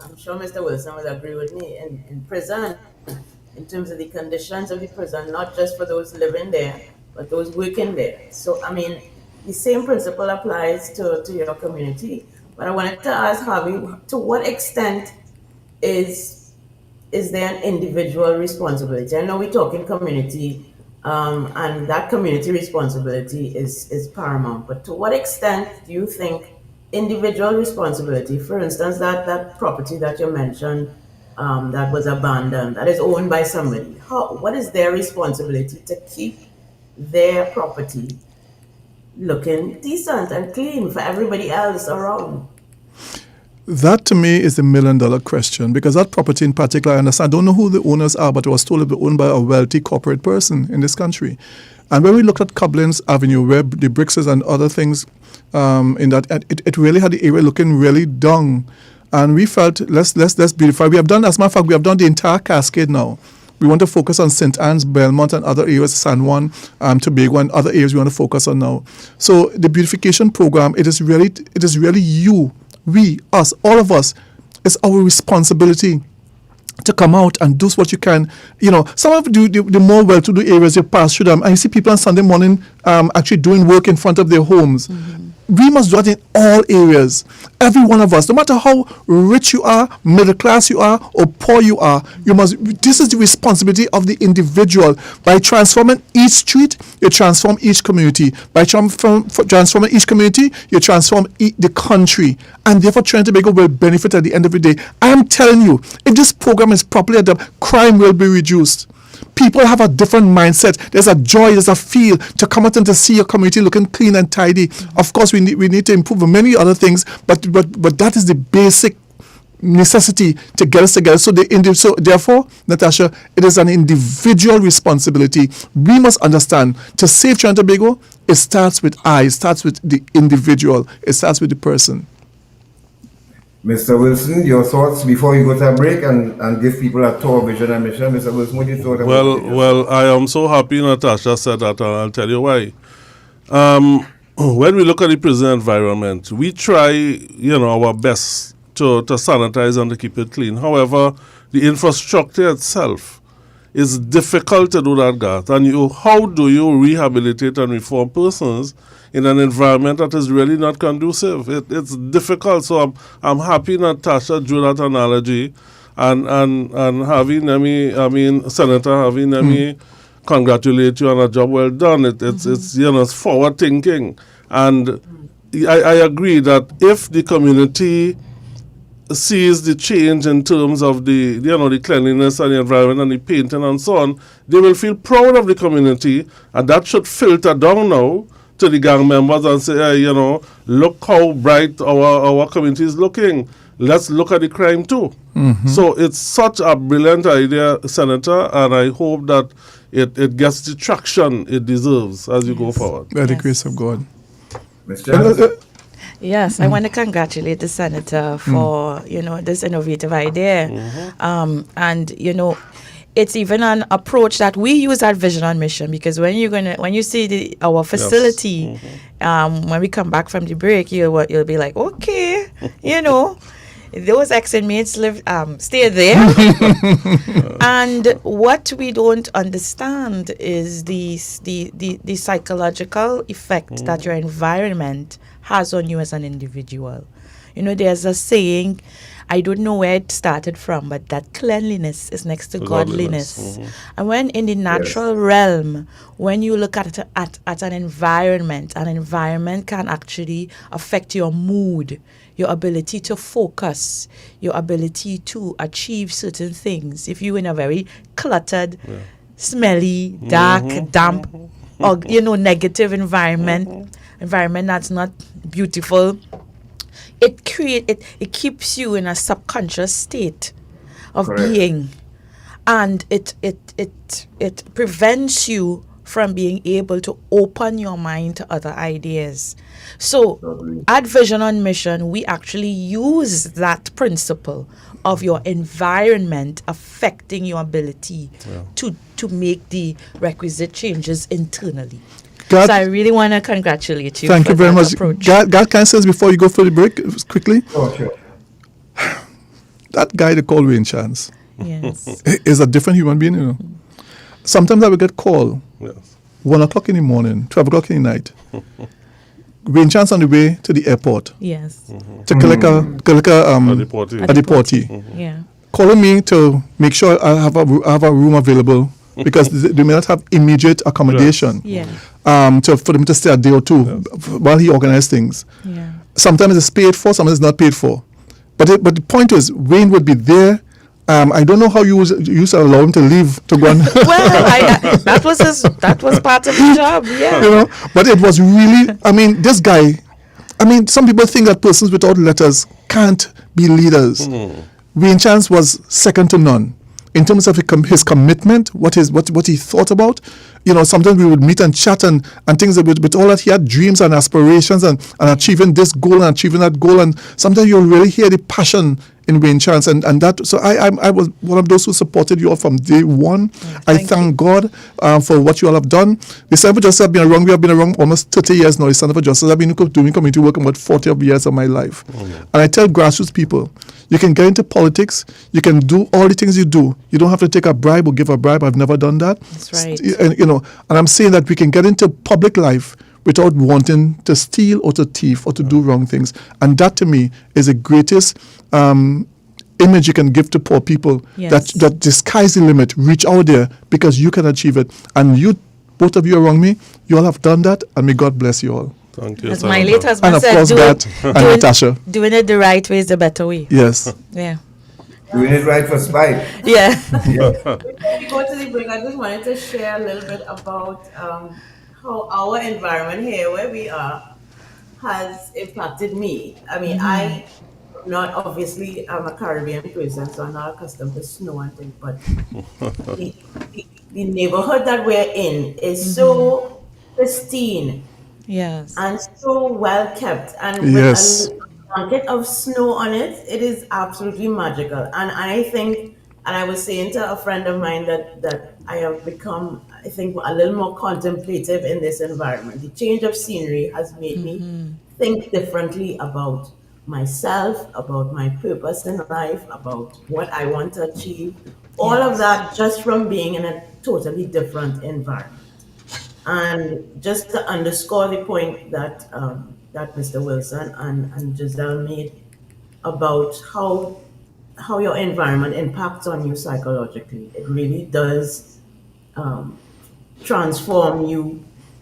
I'm sure Mr. Wilson will agree with me in prison, in terms of the conditions of the prison, not just for those living there, but those working there. So, the same principle applies to your community. But I wanted to ask Harvey, to what extent is there an individual responsibility? I know we're talking community, and that community responsibility is paramount. But to what extent do you think individual responsibility, for instance, that property that you mentioned that was abandoned, that is owned by somebody, what is their responsibility to keep their property looking decent and clean for everybody else around? That to me is the $1 million question, because that property in particular, I understand, I don't know who the owners are, but it was told to be owned by a wealthy corporate person in this country. And when we looked at Cublins Avenue, where the bricks is and other things in that, it really had the area looking really dung. And we felt, let's beautify. We have done, as a matter of fact, we have done the entire Cascade now. We want to focus on St. Anne's, Belmont, and other areas, San Juan, Tobago, and other areas we want to focus on now. So the beautification program, it is really you, we, us, all of us it's our responsibility to come out and do what you can. You know, some of the more well-to-do areas, you pass through them, and you see people on Sunday morning actually doing work in front of their homes. We must do that in all areas. Every one of us, no matter how rich you are, middle class you are, or poor you are, you must. This is the responsibility of the individual. By transforming each street, you transform each community. By transforming each community, you transform the country. And therefore, Trinidad and Tobago will benefit at the end of the day. I am telling you, if this program is properly adopted, crime will be reduced. People have a different mindset. There's a joy, there's a feel to come out and to see your community looking clean and tidy. Of course, we need to improve many other things, but that is the basic necessity to get us together. So therefore, Natasha, it is an individual responsibility. We must understand, to save Trinidad and Tobago, it starts with it starts with the individual, it starts with the person. Mr. Wilson, your thoughts before you go to a break and give people a tour of vision and mission. Mr. Wilson, what do you thought about it? Well, I am so happy Natasha said that, and I'll tell you why. When we look at the prison environment, we try, our best to sanitize and to keep it clean. However, the infrastructure itself is difficult to do that, Garth. And how do you rehabilitate and reform persons in an environment that is really not conducive? It's difficult. So I'm happy Natasha drew that analogy, and having Senator having me congratulate you on a job well done. It's forward thinking, and I agree that if the community sees the change in terms of the cleanliness and the environment and the painting and so on, they will feel proud of the community, and that should filter down now to the gang members and say, hey, look how bright our community is looking. Let's look at the crime too. So it's such a brilliant idea, Senator, and I hope that it gets the traction it deserves as you go forward. By the grace of God. Yes, I want to congratulate the Senator for, this innovative idea. And, it's even an approach that we use at Vision and Mission, because when you see our facility, when we come back from the break, you'll be like, okay, those ex-inmates stay there. And what we don't understand is the psychological effect that your environment has on you as an individual. There's a saying, I don't know where it started from, but that cleanliness is next to godliness. And when in the natural realm, when you look at an environment can actually affect your mood, your ability to focus, your ability to achieve certain things. If you're in a very cluttered, smelly, dark, damp, or negative environment that's not beautiful, it keeps you in a subconscious state of being, and it prevents you from being able to open your mind to other ideas. So at Vision on Mission, we actually use that principle of your environment affecting your ability to make the requisite changes internally. God, so I really want to congratulate you. Thank you very much. Approach. God, can I say this before you go for the break quickly? Oh, sure. That guy they call Rain Chance is a different human being. Sometimes I will get called 1 o'clock in the morning, 12 o'clock in the night. Rain Chance on the way to the airport. To collect a deportee. Calling me to make sure I have a room available because they may not have immediate accommodation. For them to stay a day or two while he organized things. Sometimes it's paid for, sometimes it's not paid for. But the point is, Wayne would be there. I don't know how you used to allow him to leave to go on. That was part of the job. But it was really. This guy. Some people think that persons without letters can't be leaders. Wayne Chance was second to none in terms of his commitment, what he thought about. Sometimes we would meet and chat and things. With all that, he had dreams and aspirations and achieving this goal and achieving that goal. And sometimes you really hear the passion in Wayne Chance and that. So I was one of those who supported you all from day one. I thank God for what you all have done. The Center for Justice have been around. We have been around almost 30 years now. The Center for Justice. I've been doing community work about 40 years of my life. And I tell grassroots people, You can get into politics. You can do all the things you do. You don't have to take a bribe or give a bribe. I've never done that. That's right. And, you know, and I'm saying that we can get into public life without wanting to steal or to thief or to do wrong things. And that to me is the greatest image you can give to poor people. Yes. That the sky's the limit. Reach out there because you can achieve it. And you, both of you around me, you all have done that, and may God bless you all. Thank you. As my late And husband of said, course, Beth and Natasha. doing it the right way is the better way. Yes. Yeah. Doing it right for spite. Yeah. Before we go to the break, I just wanted to share a little bit about how our environment here, where we are, has impacted me. I mean, I not obviously I'm a Caribbean person, so I'm not accustomed to snow and things, but the neighborhood that we're in is so pristine. Yes. And so well kept, and with Yes. a blanket of snow on it, it is absolutely magical. And I think, and I was saying to a friend of mine that I have become, I think, a little more contemplative in this environment. The change of scenery has made me think differently about myself, about my purpose in life, about what I want to achieve. All of that just from being in a totally different environment. And just to underscore the point that that Mr. Wilson and Giselle made about how your environment impacts on you psychologically, it really does transform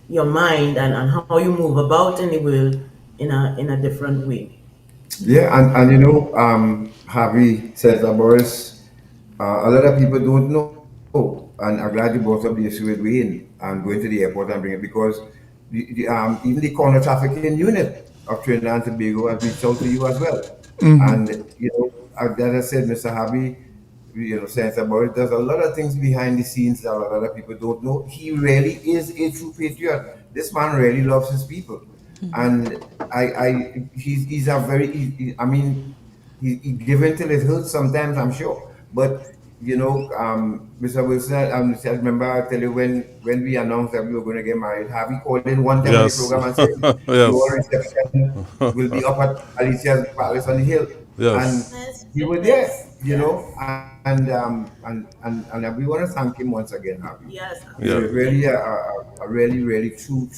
your mind and how you move about in the world in a different way. Yeah, and you know, Harvey says that Boris, a lot of people don't know, and I'm glad you brought up the issue with Wayne and going to the airport and bringing it because even the counter trafficking unit of Trinidad and Tobago has reached out to you as well. And you know, as I said, Mr. Harvey, you know, Senator Boris does a lot of things behind the scenes that a lot of people don't know. He really is a true patriot. This man really loves his people, and he's a very, I mean, he given till it hurts sometimes, I'm sure. But you know, Mr. Wilson, I remember I tell you when we announced that we were going to get married, Harvey called in one time on the Yes. program and said, Yes. your reception will be up at Alicia's Palace on the Hill. Yes. And he was there, you know, and we want to thank him once again, Harvey. Yes. He's Yeah. really a really true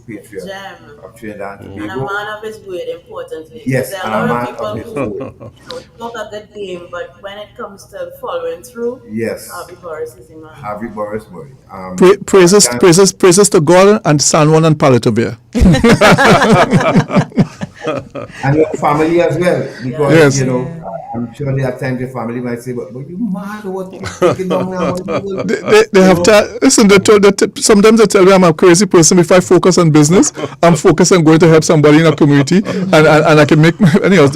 patriot Gem. of Trinidad and And a Tobago. man of his word, importantly. Yes, There and are a a lot man of people of his who word. talk a good game, but when it comes to following through, Yes. Harvey Boris is the man. Harvey Boris Boy. Praises to God and San Juan and Palatobia. And your family as well, because Yes. you know, I'm sure there are times your family might say, "But you mad? What you thinking down now?" They have listen. Sometimes they tell me I'm a crazy person. If I focus on business, I'm focused on going to help somebody in a community, and I can make anyhow.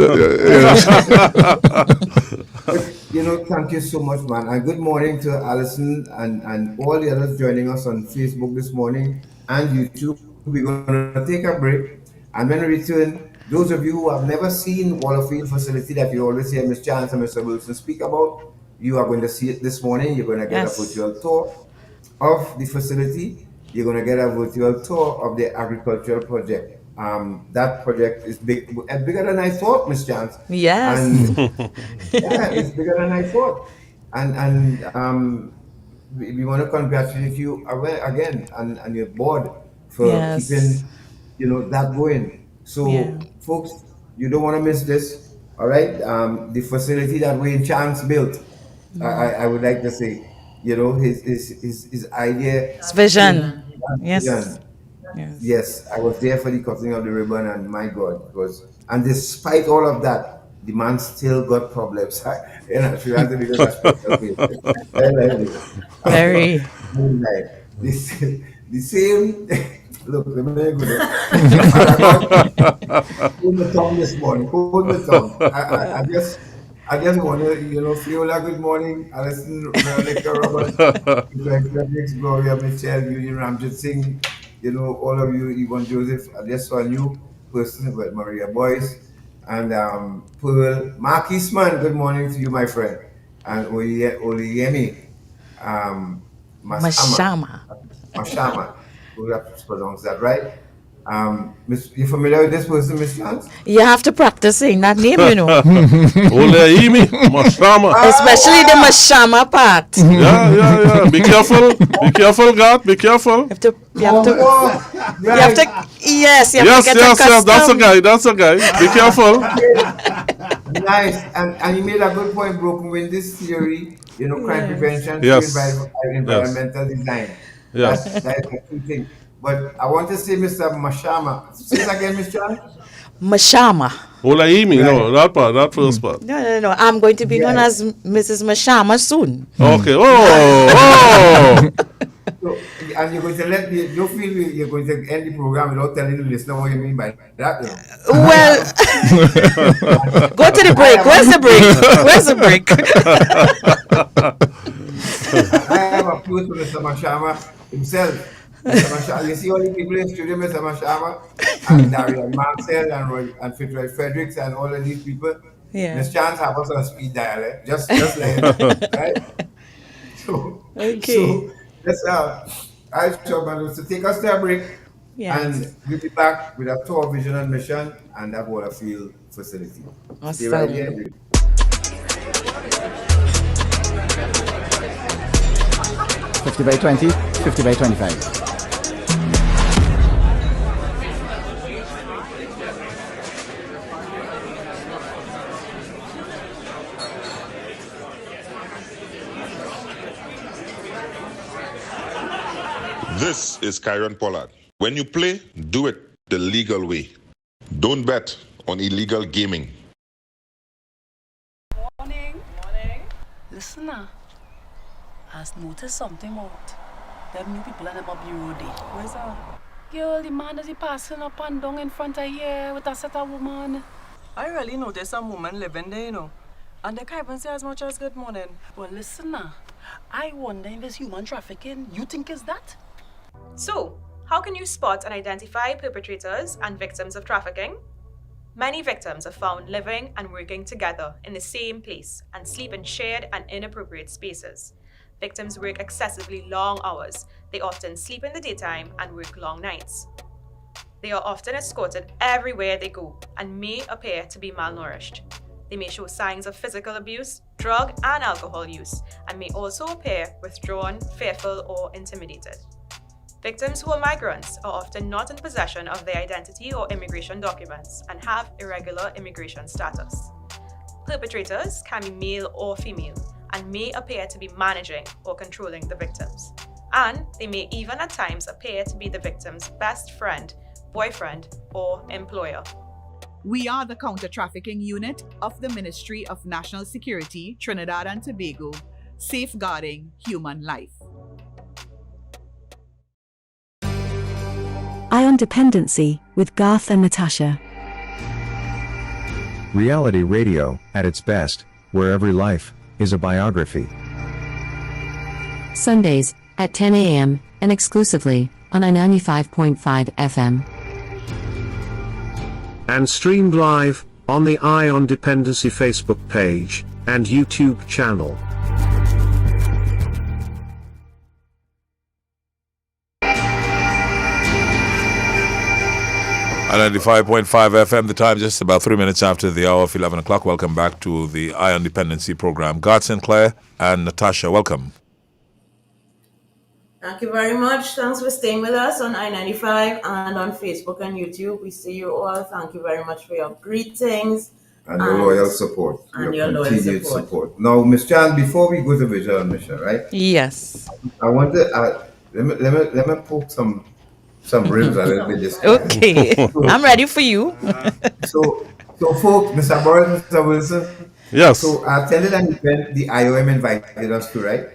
You know, thank you so much, man. And good morning to Alison and all the others joining us on Facebook this morning and YouTube. We're going to take a break. And when we return, those of you who have never seen Waterfield facility that you always hear Ms. Chance and Mr. Wilson speak about, you are going to see it this morning. You're going to get a virtual tour of the facility. You're going to get a virtual tour of the agricultural project. That project is bigger than I thought, Ms. Chance. Yes. And yeah, it's bigger than I thought. And we want to congratulate you again and your board for keeping, you know, that going. So, folks, you don't want to miss this. All right, the facility that Wayne Chance built, I would like to say, you know, his idea, His vision. Yes. Vision. Yes, I was there for the cutting of the ribbon, and my God, it was. And despite all of that, the man still got problems. You know, she had to be a special case. Very. The same. Look, let me go there. Hold the tongue this morning. Hold the tongue. I just want to, you know, Fiola, good morning. Alison, Veronica, Robert, Felix, Gloria, Michelle, Union, Ramjit Singh, you know, all of you, Yvonne Joseph. I just saw a new person, but Maria Boyce and Pearl. Mark Eastman, good morning to you, my friend. And Oliyemi Mashama. Mashama. Who have to pronounce that right? You familiar with this person, Miss Chance? You have to practice saying that name, you know. Olaimi, Mashama. Especially the Mashama part. Yeah. Be careful, God. Be careful. You have to Yes. get That's a guy. Be careful. Nice, and you made a good point, Broken. When this theory, crime prevention, Yes. environmental design. Yes. That's the key thing. But I want to say, Mr. Mashama. Say it again, Miss John. Mashama. Olaimi, no, that part, that first part. No. I'm going to be known as Mrs. Mashama soon. Okay. So, and you're going to don't feel you're going to end the program without telling the listener what you mean by that. Well, go to the break. Where's the break? I have a clue to Mr. Mashama himself. Mr. Mashama, you see all the people in the studio, Mr. Mashama, and Darian Marcel and Fitzroy Fredericks and all of these people. Yeah. Miss Chance have us on speed dial, just like right? So, let's so take us to a break, and we'll be back with a tour, vision, and mission, and that Waterfield facility. Awesome. Stay right here. 50 by 20, 50 by 25. This is Kyron Pollard. When you play, do it the legal way. Don't bet on illegal gaming. Morning. Listen now. I've noticed something about them new people and them up the road there. Where's that? Girl, the man that he passing up and down in front of here with a set of woman. I really noticed some woman living there, and they can't even say as much as good morning. Well, listen now. I wonder if it's human trafficking. You think it's that? So, how can you spot and identify perpetrators and victims of trafficking? Many victims are found living and working together in the same place and sleep in shared and inappropriate spaces. Victims work excessively long hours. They often sleep in the daytime and work long nights. They are often escorted everywhere they go and may appear to be malnourished. They may show signs of physical abuse, drug and alcohol use, and may also appear withdrawn, fearful, or intimidated. Victims who are migrants are often not in possession of their identity or immigration documents and have irregular immigration status. Perpetrators can be male or female and may appear to be managing or controlling the victims. And they may even at times appear to be the victim's best friend, boyfriend, or employer. We are the counter-trafficking unit of the Ministry of National Security, Trinidad and Tobago, safeguarding human life. Ion Dependency with Garth and Natasha. Reality radio, at its best, where every life is a biography. Sundays at 10 a.m. and exclusively on 95.5 FM. And streamed live on the Ion Dependency Facebook page and YouTube channel. At 95.5 FM, the time just about 3 minutes after the hour of 11 o'clock. Welcome back to the Ion Dependency program. God Sinclair and Natasha, welcome. Thank you very much. Thanks for staying with us on I-95 and on Facebook and YouTube. We see you all. Thank you very much for your greetings. And your loyal support. And your loyal continued support. Now, Ms. Chan, before we go to visual mission, right? Yes. I want to, let me poke some ribs a little bit this time. Okay. I'm ready for you. So folks, Mr. Boris, Mr. Wilson. Yes. So I attended an event the IOM invited us to, right?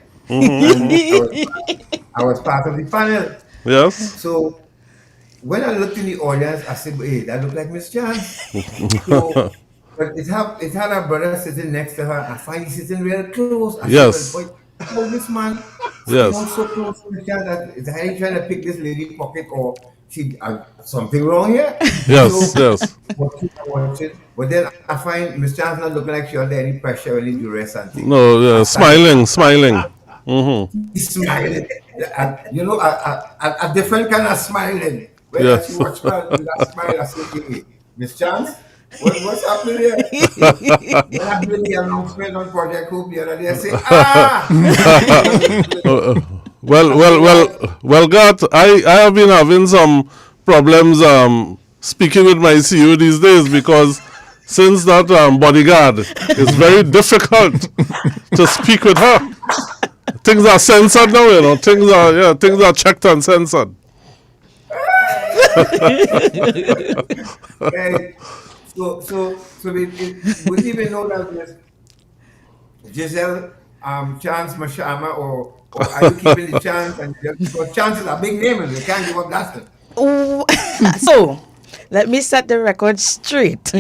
I was part of the panel. Yes. So when I looked in the audience, I said, hey, that looked like Miss Chan. So, but it had a brother sitting next to her. I find he's sitting real close. I Yes. said, well, this man, Yes. so close to Miss Chan that is he trying to pick this lady pocket or she something wrong here? Yes, yes. But then I find Miss Chan's not looking like she under any pressure or any duress and things. No, smiling. Mm-hmm. He's smiling. A different kind of smiling. When I see Yes. watchman with that smile, I say, hey, Miss Chance, what's happening here? When I did the announcement on Project Hope the other day, I say, well, God, I have been having some problems speaking with my CEO these days because since that bodyguard, it's very difficult to speak with her. Things are censored now, you know. Things are checked and censored. Hey, so we even know that Miss Giselle Chance Mashama, or are you keeping the chance? And because Chance is a big name, and we can't give up that thing. Ooh, so, let me set the record straight.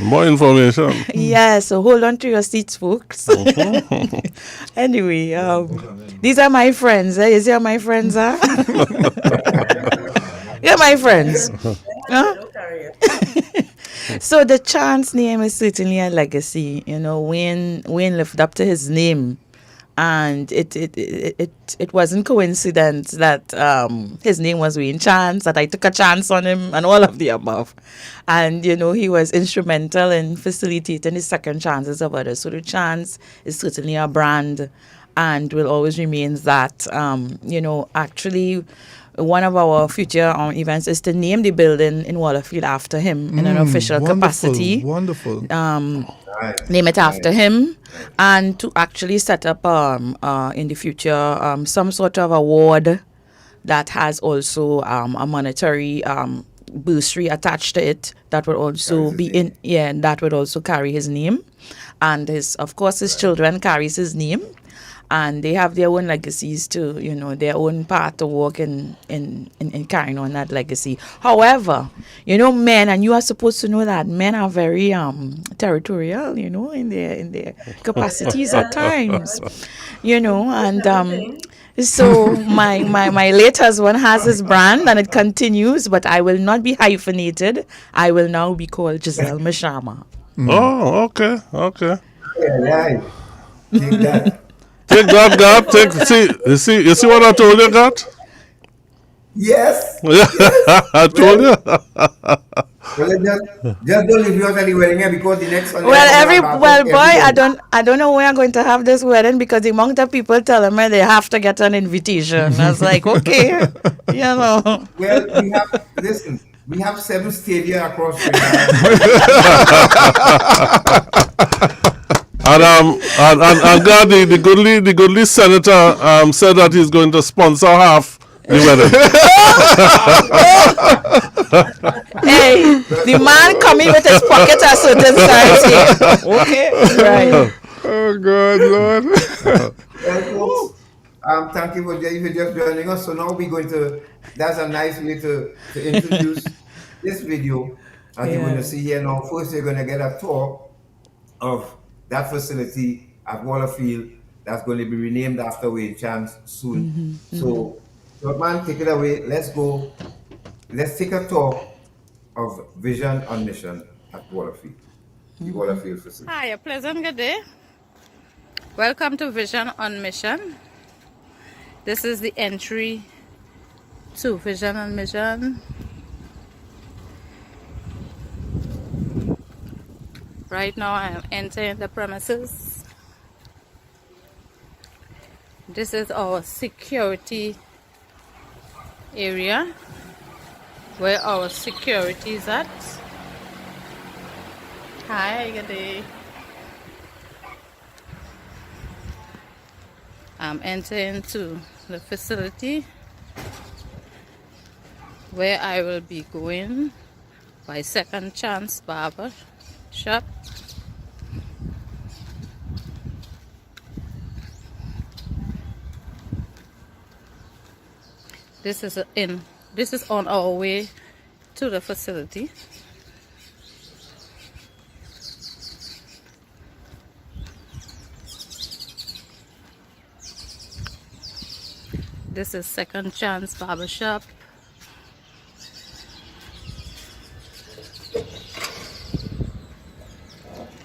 More information. Yeah, so hold on to your seats, folks. Anyway, these are my friends. You see how my friends are? Yeah, my friends. Huh? So the Chance name is certainly a legacy. You know, Wayne lived up to his name. And it wasn't coincidence that his name was Wayne Chance, that I took a chance on him, and all of the above. And, you know, he was instrumental in facilitating his second chances of others. So the Chance is certainly a brand and will always remain that. You know, actually, one of our future events is to name the building in Wallafield after him in an official capacity. Wonderful. Name it after him, and to actually set up in the future some sort of award that has also a monetary bursary attached to it that would also that would also carry his name, and his children carries his name. And they have their own legacies too, you know, their own path to walk in carrying on that legacy. However, you know, men, and you are supposed to know that men are very territorial, you know, in their capacities at times, you know, and so my late husband has his brand and it continues, but I will not be hyphenated. I will now be called Giselle Mashama. Oh, okay. Yeah. Take that. Take that, God. You see what I told you, God? Yes. I told you. Well, just don't leave yours anywhere here because the next one. I don't know where I'm going to have this wedding because the amount of people telling me they have to get an invitation. I was like, okay, you know. Well, we have 7 stadia across. And God, the goodly senator said that he's going to sponsor half the wedding. Hey, the man coming with his pocket a certain size here. Okay, right. Oh God, Lord. Well, folks, thank you for just joining us. So now we're going to. That's a nice way to introduce this video. As you're going to see here now. First, you're going to get a tour of that facility at Wallafield that's going to be renamed after Wayne Chance soon. So, man, take it away. Let's go. Let's take a tour of Vision on Mission at Wallafield, the Wallafield facility. Hi, a pleasant good day. Welcome to Vision on Mission. This is the entry to Vision on Mission. Right now I am entering the premises. This is our security area where our security is at. Hi, good day. I'm entering to the facility where I will be going by Second Chance Barber Shop. This is on our way to the facility. This is Second Chance Barber Shop.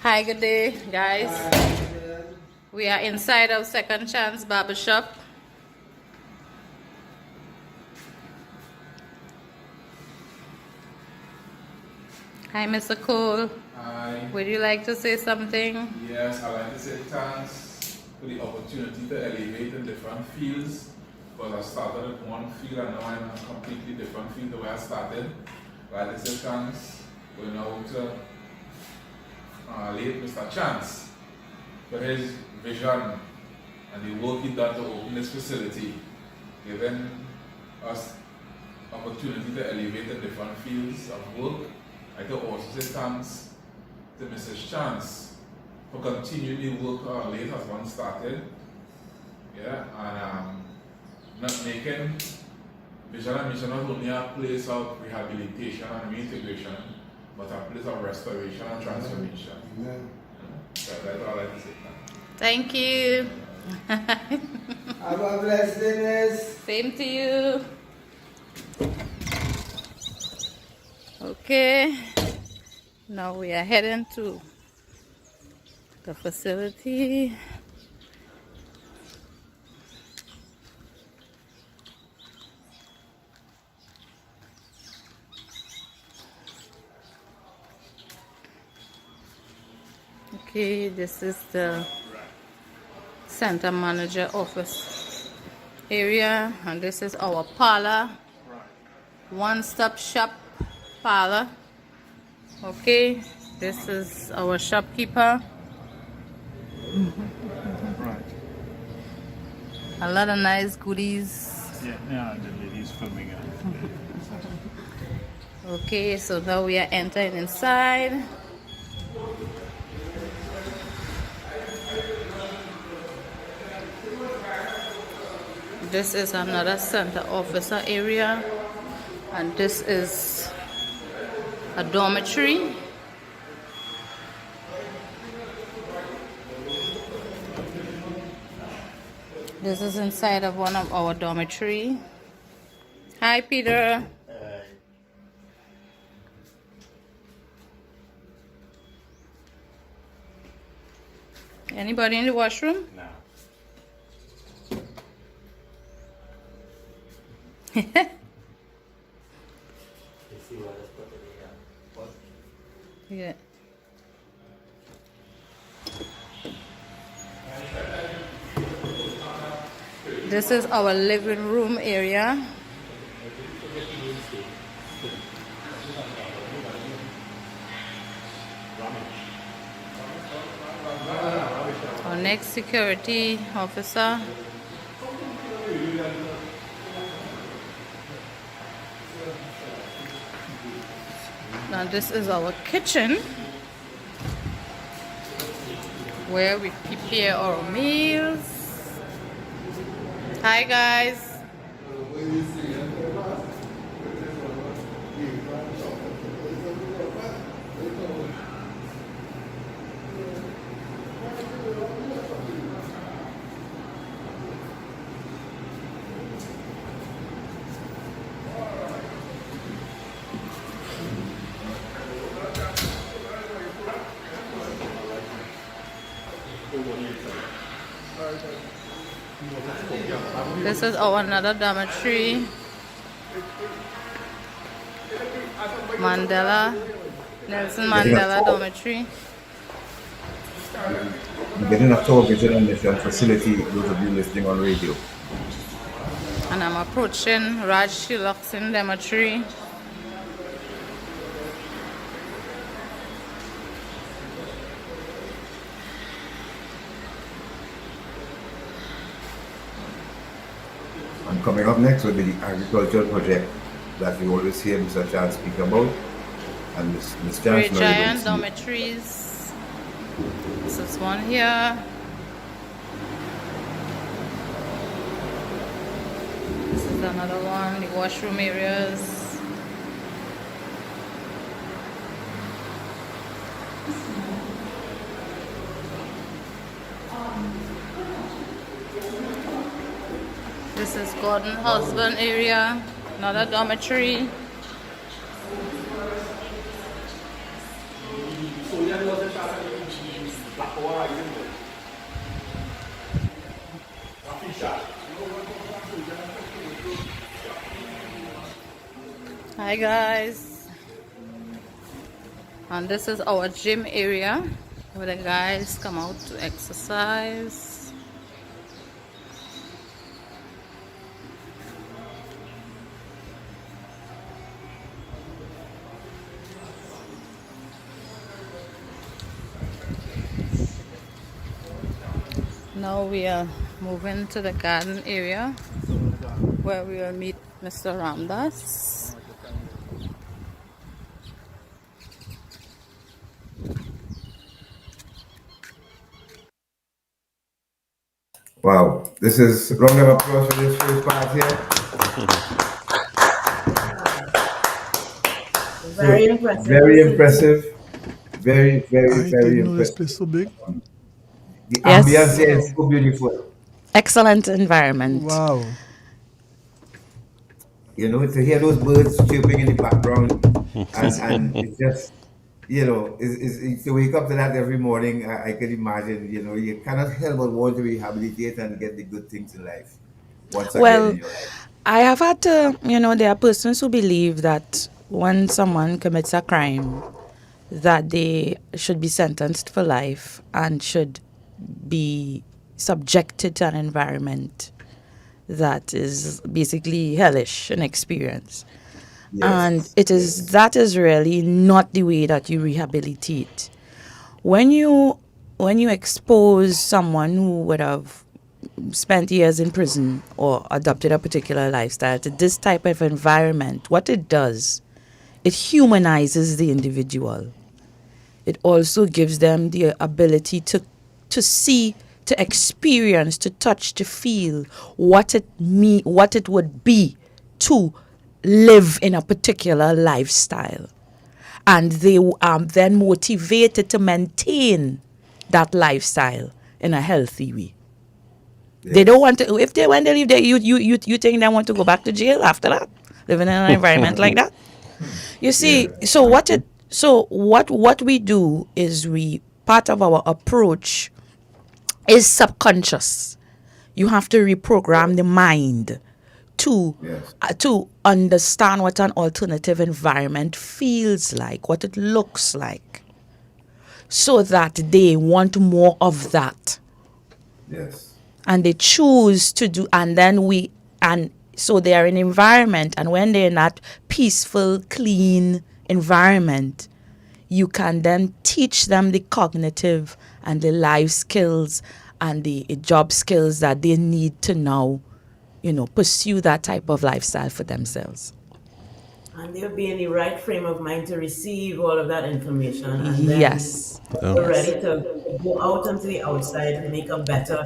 Hi, good day, guys. We are inside of Second Chance Barber Shop. Hi, Mr. Cole. Hi. Would you like to say something? Yes, I'd like to say thanks for the opportunity to elevate in different fields, because I started in one field and now I'm in a completely different field the way I started. I'd like to say thanks going out to late Mr. Chance for his vision and the work he done to open this facility, giving us opportunity to elevate in different fields of work. I could also say thanks to Mrs. Chance for continuing the work late as one started. Yeah, and not making Vision and Mission not only a place of rehabilitation and reintegration, but a place of restoration and transformation. Amen. So that's all I like to say. Thank you. Have a blessed day. Same to you. Okay. Now we are heading to the facility. Okay, this is the center manager office area, and this is our parlor, one-stop shop parlor. Okay, this is our shopkeeper. Right. A lot of nice goodies. Yeah, the lady's filming it. Okay, so now we are entering inside. This is another center officer area, and this is a dormitory. This is inside of one of our dormitory. Hi, Peter. Anybody in the washroom? No. Yeah. This is our living room area. Our next security officer. Now this is our kitchen, where we prepare our meals. Hi guys. This is our another dormitory. Nelson Mandela dormitory. Getting a tour vision and mission facility, those of you listening on radio. And I'm approaching Raj Shiloksin dormitory. And coming up next will be the agricultural project that we always hear Mr. Chan speak about. And Ms. Great Chance Giant dormitories. This is one here. This is another one, the washroom areas. This is Gordon Husband area, another dormitory. Hi guys. And this is our gym area where the guys come out to exercise. Now we are moving to the garden area where we will meet Mr. Ramdas. Wow, this is a round of applause for this first part here. Very impressive. Very impressive. Very, very, I very didn't know this impressive. place so big. The Yes. ambience here is so beautiful. Excellent environment. Wow. You know, to hear those birds chirping in the background, and it's just, you know, it's to wake up to that every morning. I can imagine, you know, you cannot help but want to rehabilitate and get the good things in life once again Well, in your life. I have had to, there are persons who believe that when someone commits a crime, that they should be sentenced for life and should be subjected to an environment that is basically hellish an experience. Yes, And that is really not the way that you rehabilitate. When you expose someone who would have spent years in prison or adopted a particular lifestyle to this type of environment, what it does, it humanizes the individual. It also gives them the ability to see, to experience, to touch, to feel what it would be to live in a particular lifestyle. And they are then motivated to maintain that lifestyle in a healthy way. Yes. They don't want to, when they leave there, you think they want to go back to jail after that, living in an environment like that? You see, so what we do is part of our approach is subconscious. You have to reprogram the mind to understand what an alternative environment feels like, what it looks like, so that they want more of that. Yes. And they choose to do, so they are in environment, and when they're in that peaceful, clean environment, you can then teach them the cognitive and the life skills and the job skills that they need to now, pursue that type of lifestyle for themselves. And they'll be in the right frame of mind to receive all of that information. And yes. Then we're ready to go out onto the outside and make a better,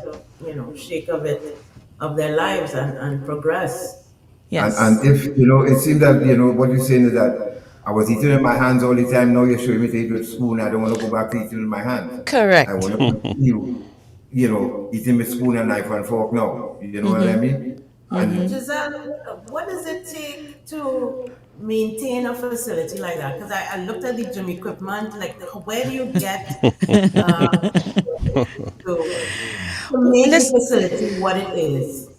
shake of it, of their lives and progress. Yes. And if, it seems that, what you're saying is that I was eating with my hands all the time. Now you're showing me to eat with a spoon. I don't want to go back to eating with my hands. Correct. I want to continue, eating with spoon and knife and fork now. You know what I mean? And Giselle, what does it take to maintain a facility like that? Because I looked at the gym equipment, like where do you get to make the facility what it is?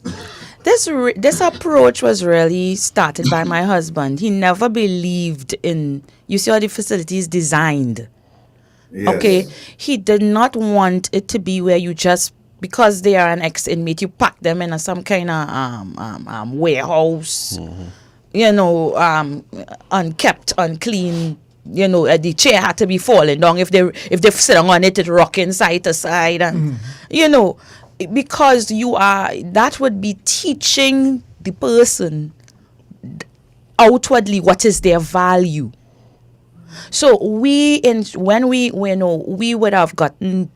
This approach was really started by my husband. He never believed in, you see how the facility is designed. Yes. Okay, he did not want it to be where you just, because they are an ex-inmate, you pack them in some kind of warehouse, unkept, unclean. The chair had to be falling down. If they sit on it, it rocking side to side, and because that would be teaching the person outwardly what is their value. So when we would have gotten,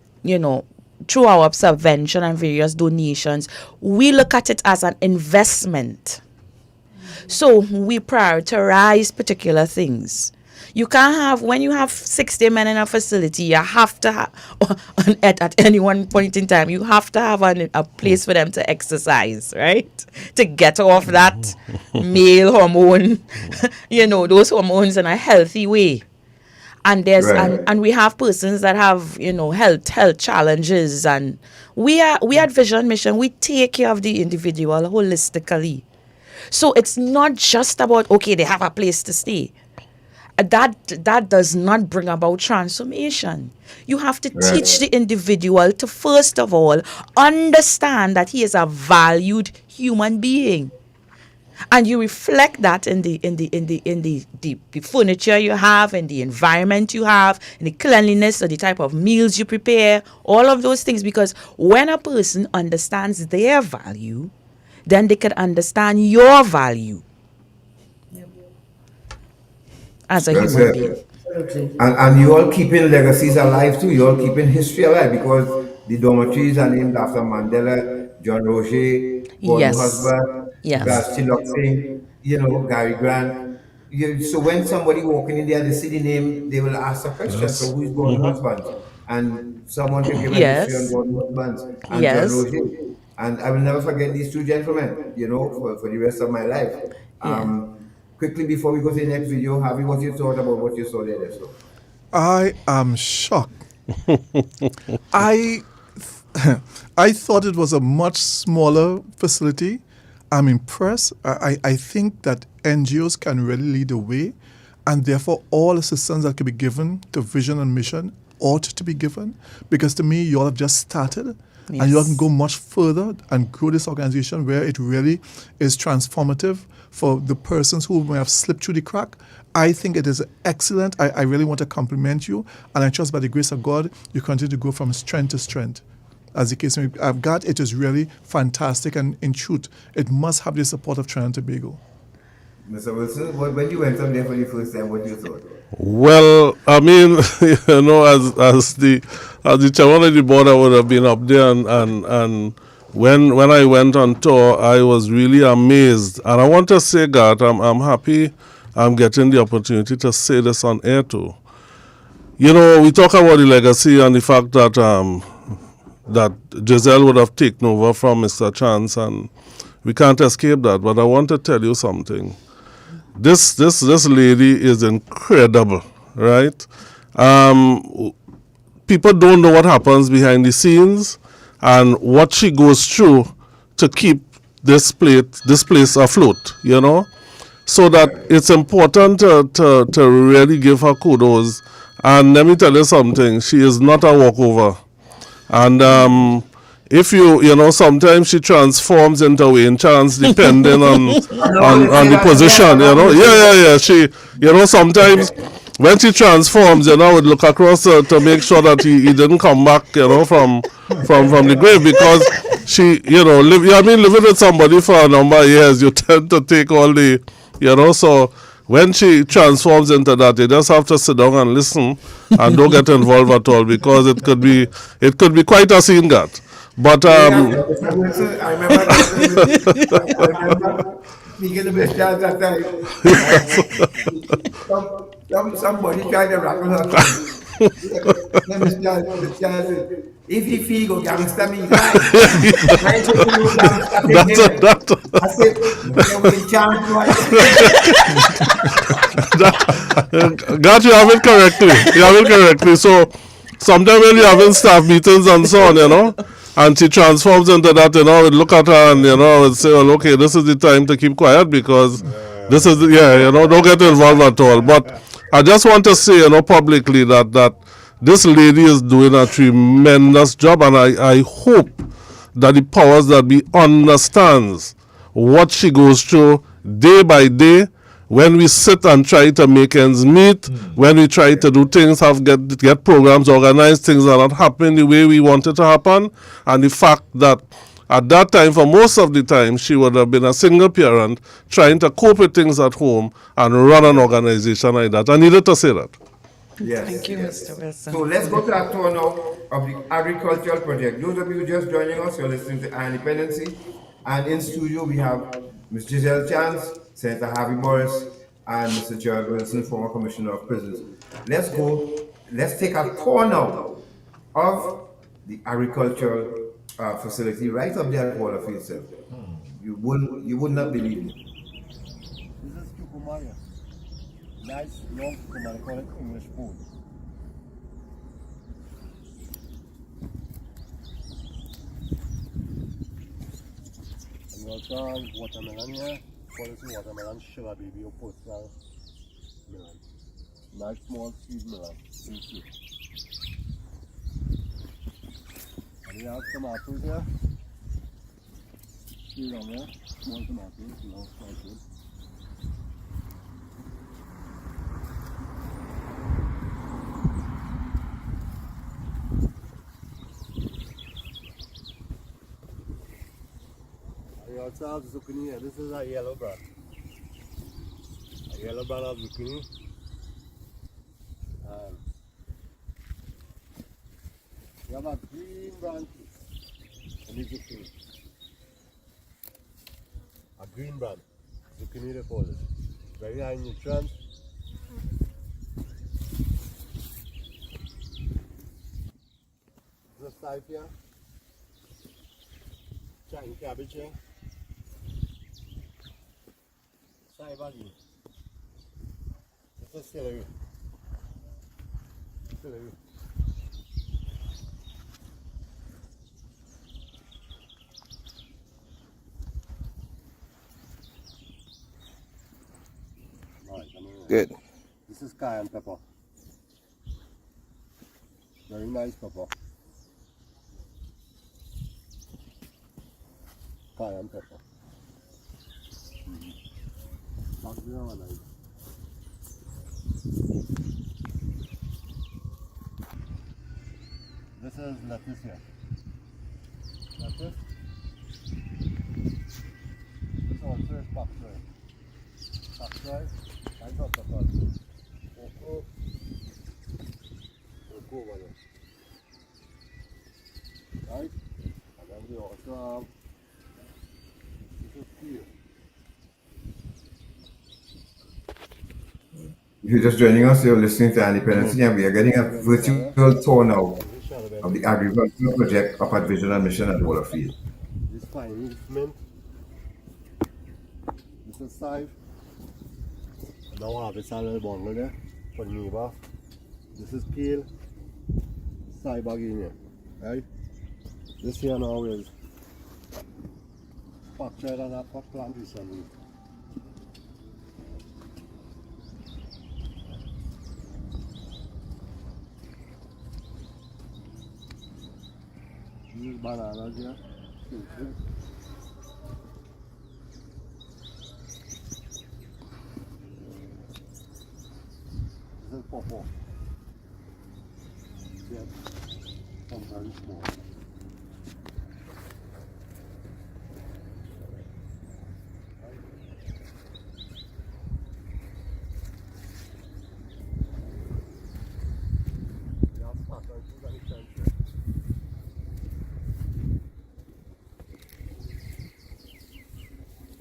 through our subvention and various donations, we look at it as an investment. So we prioritize particular things. You can't have, when you have 60 men in a facility, you have to have, at any one point in time, you have to have a place for them to exercise, right? To get off that male hormone, those hormones in a healthy way. And and we have persons that have, health challenges, and we at Vision Mission, we take care of the individual holistically. So it's not just about, okay, they have a place to stay. that does not bring about transformation. You have to Right. teach the individual to first of all understand that he is a valued human being. And you reflect that in the furniture you have, in the environment you have, in the cleanliness or the type of meals you prepare, all of those things. Because when a person understands their value, then they can understand your value as a That's human it. being. And you all keeping legacies alive too. You all keeping history alive because the dormitories are named after Mandela, John Roger, Gordon Yes. Husband, Yes. Chilok Singh, Gary Grant. So when somebody walking in there, they see the name, they will ask a question. So who is Gordon Husband? And someone can give a history on Yes. Gordon Husband and John Yes. Roger. And I will never forget these two gentlemen, for the rest of my life. Yeah. Quickly before we go to the next video, Harvey, what you thought about what you saw there? So. I am shocked. I I thought it was a much smaller facility. I'm impressed. I think that NGOs can really lead the way, and therefore all assistance that can be given to vision and mission ought to be given, because to me, you all have just started. And you all can go much further and grow this organization where it really is transformative for the persons who may have slipped through the crack. I think it is excellent. I really want to compliment you. And I trust by the grace of God, you continue to go from strength to strength. As the case may be, God, it is really fantastic. And in truth, it must have the support of Trinidad and Tobago. Mr. Wilson, when you went on there for the first time, what you thought? Well, I mean, as the chairman of the board, I would have been up there, and when I went on tour, I was really amazed. And I want to say, God, I'm happy I'm getting the opportunity to say this on air too. We talk about the legacy and the fact that that Giselle would have taken over from Mr. Chance, and we can't escape that. But I want to tell you something. This lady is incredible, right? People don't know what happens behind the scenes and what she goes through to keep this place afloat, So that it's important to really give her kudos. And let me tell you something, she is not a walkover. And if sometimes she transforms into Wayne Chance depending on the position, Yeah. She, sometimes when she transforms, I would look across to make sure that he didn't come back, from the grave, because she, living with somebody for a number of years, you tend to take all the, so when she transforms into that, you just have to sit down and listen and don't get involved at all, because it could be quite a scene, God. But I remember speaking to Mr. Chance that time. Somebody tried to rattle her. Mr. Chance, if he feel go gangster me, right? I said, Wayne Chance, God, you have it correctly. So sometimes when you're having staff meetings and so on, and she transforms into that, we'd look at her and, would say, well, okay, this is the time to keep quiet, because this is, don't get involved at all. But I just want to say, publicly that this lady is doing a tremendous job, and I hope that the powers that be understands what she goes through day by day. When we sit and try to make ends meet, when we try to do things, get programs organized, things are not happening the way we want it to happen. And the fact that at that time, for most of the time, she would have been a single parent trying to cope with things at home and run an organization like that. I needed to say that. Yes. Thank you, Mr. Wilson. So let's go to our tour now of the agricultural project. Those of you just joining us, you're listening to Dependency. And in studio, we have Ms. Giselle Chance, Senator Harvey Morris, and Mr. Gerald Wilson, former Commissioner of Prisons. Let's take a tour now of the agricultural facility right up there at Waterfield itself. You would not believe it. This is cucumber. Nice long cucumber, call it English food. And we also have watermelon here. Quality watermelon, sugar baby, or personal melon. Nice small sweet melon. Thank you. And we have tomatoes here. See down there? Small tomatoes, you know, quite good. And we also have zucchini here. This is a yellow brand. A yellow brand of zucchini. We have a green brand and the zucchini. A green brand, zucchini they call it. Very high nutrients. This is type here. Chinese cabbage here. Saibagi. This is celery. Celery. Good. This is cayenne pepper. Very nice pepper. Cayenne pepper. Back there one nice. This is lettuce here. Lettuce. This also is pak choy. Pak choy. I got the part. Cocoa over there. Right? And then we also have this is peel. If you're just joining us, you're listening to Dependency, and we are getting a virtual tour now of the agricultural project up at Vision and Mission at Waterfield. This fine leaf mint. This is chive. Now I have a salad bundle there for the neighbor. This is kale, saibagi in here, right? This here now is pak choy that I plant recently. This is bananas here. This is pawpaw. Yeah, some very small.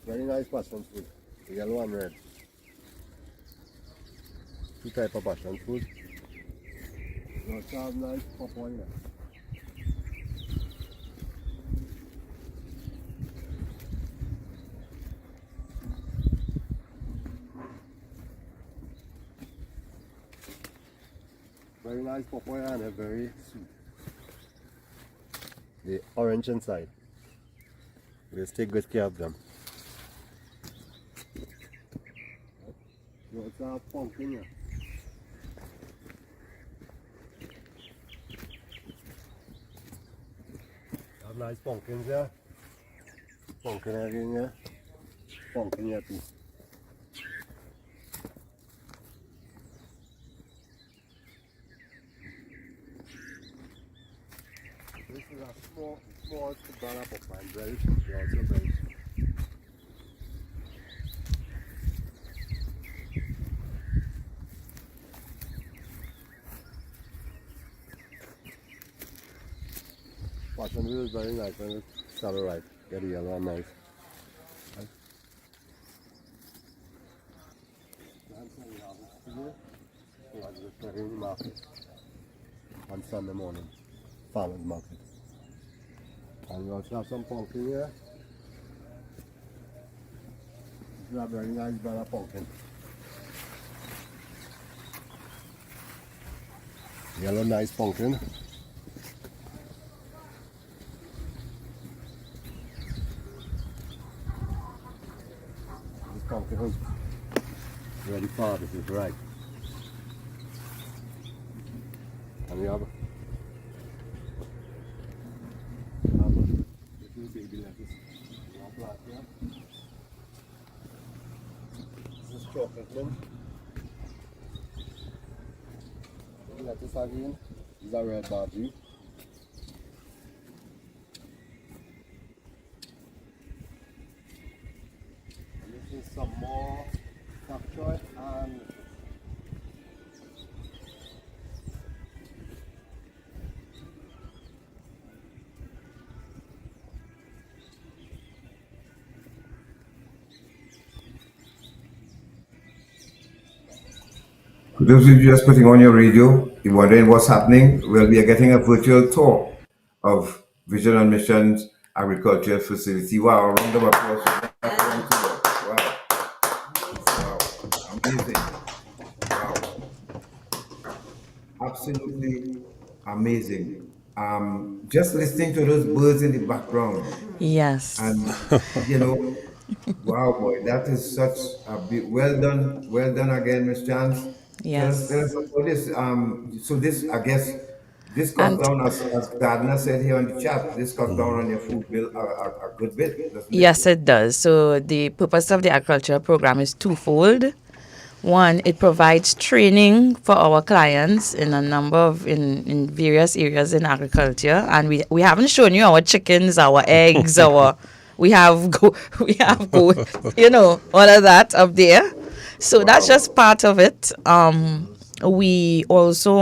Very nice passion fruit, yellow and red. Two types of passion fruit. We also have nice papaya. Very nice papaya and a very sweet. The orange inside. We'll take good care of them. We also have pumpkin here. Have nice pumpkins here. Pumpkin again here. Pumpkin here too. This is a small banana papaya, very sweet, also very sweet. Passion fruit is very nice when it's shallow ripe, very yellow and nice. Right? So I just put in the market on Sunday morning, farmers market. And we also have some pumpkin here. This is a very nice banana pumpkin. Yellow nice pumpkin. Pumpkin is ready for harvest, is right. And we have little baby lettuce. One plant here. This is chocolate mint. Lettuce again. These are red barberry. And this is some more bok choy and For those of you just putting on your radio, you're wondering what's happening, well, we are getting a virtual tour of Vision and Mission's agricultural facility. Wow, a round of applause for that one tour. Wow. Wow. Amazing. Wow. Absolutely amazing. Just listening to those birds in the background. Yes. And, you know, wow, boy, that is such a big, well done again, Miss Chance. Yes. Tell us about this. So this, I guess, this cuts down, as Gardner said here on the chat, this cuts down on your food bill a good bit, doesn't it? Yes, it does. So the purpose of the agricultural program is twofold. One, it provides training for our clients in a number of in various areas in agriculture, and we haven't shown you our chickens, our eggs, we have goat, you know, all of that up there. So that's just part of it. We also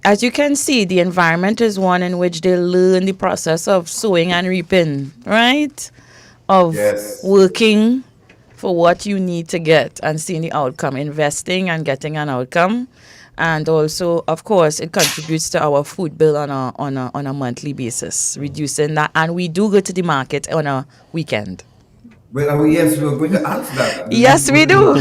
as you can see, the environment is one in which they learn the process of sowing and reaping, right? Of working for what you need to get and seeing the outcome, investing and getting an outcome. And also, of course, it contributes to our food bill on a monthly basis, reducing that. And we do go to the market on a weekend. Well, yes, we're going to answer that. Yes, we do.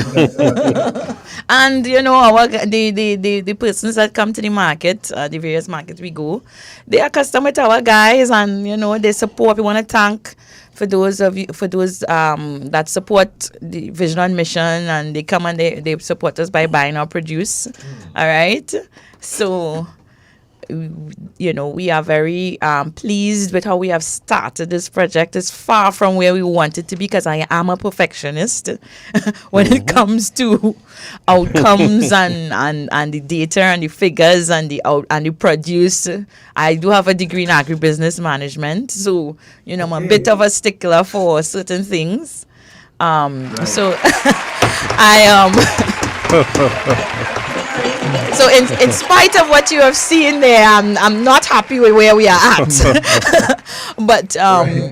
And you know, the persons that come to the market, the various markets we go, they are accustomed with our guys, and you know, they support. We want to thank for those that support the Vision and Mission, and they come and they support us by buying our produce. All right, so you know, we are very pleased with how we have started this project. It's far from where we want it to be, because I am a perfectionist when it comes to outcomes and the data and the figures and the produce. I do have a degree in agribusiness management, so you know, I'm a bit of a stickler for certain things. So I So in spite of what you have seen there, I'm not happy with where we are at. But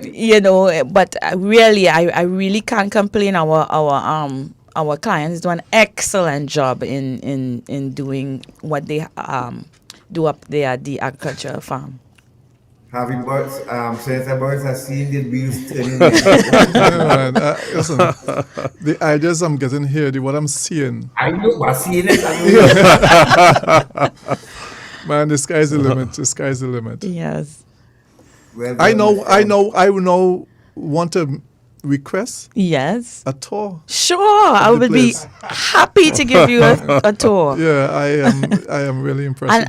you know, but really, I really can't complain. Our clients do an excellent job in doing what they do up there at the agricultural farm. Having birds, Senator Birds has seen the wheels turning. Listen, the ideas I'm getting here, what I'm seeing. I know, I'm seeing it. Man, the sky's the limit. The sky's the limit. Yes. Well, I will now want to request a tour. Sure, I would be happy to give you a tour. Yeah, I am really impressed.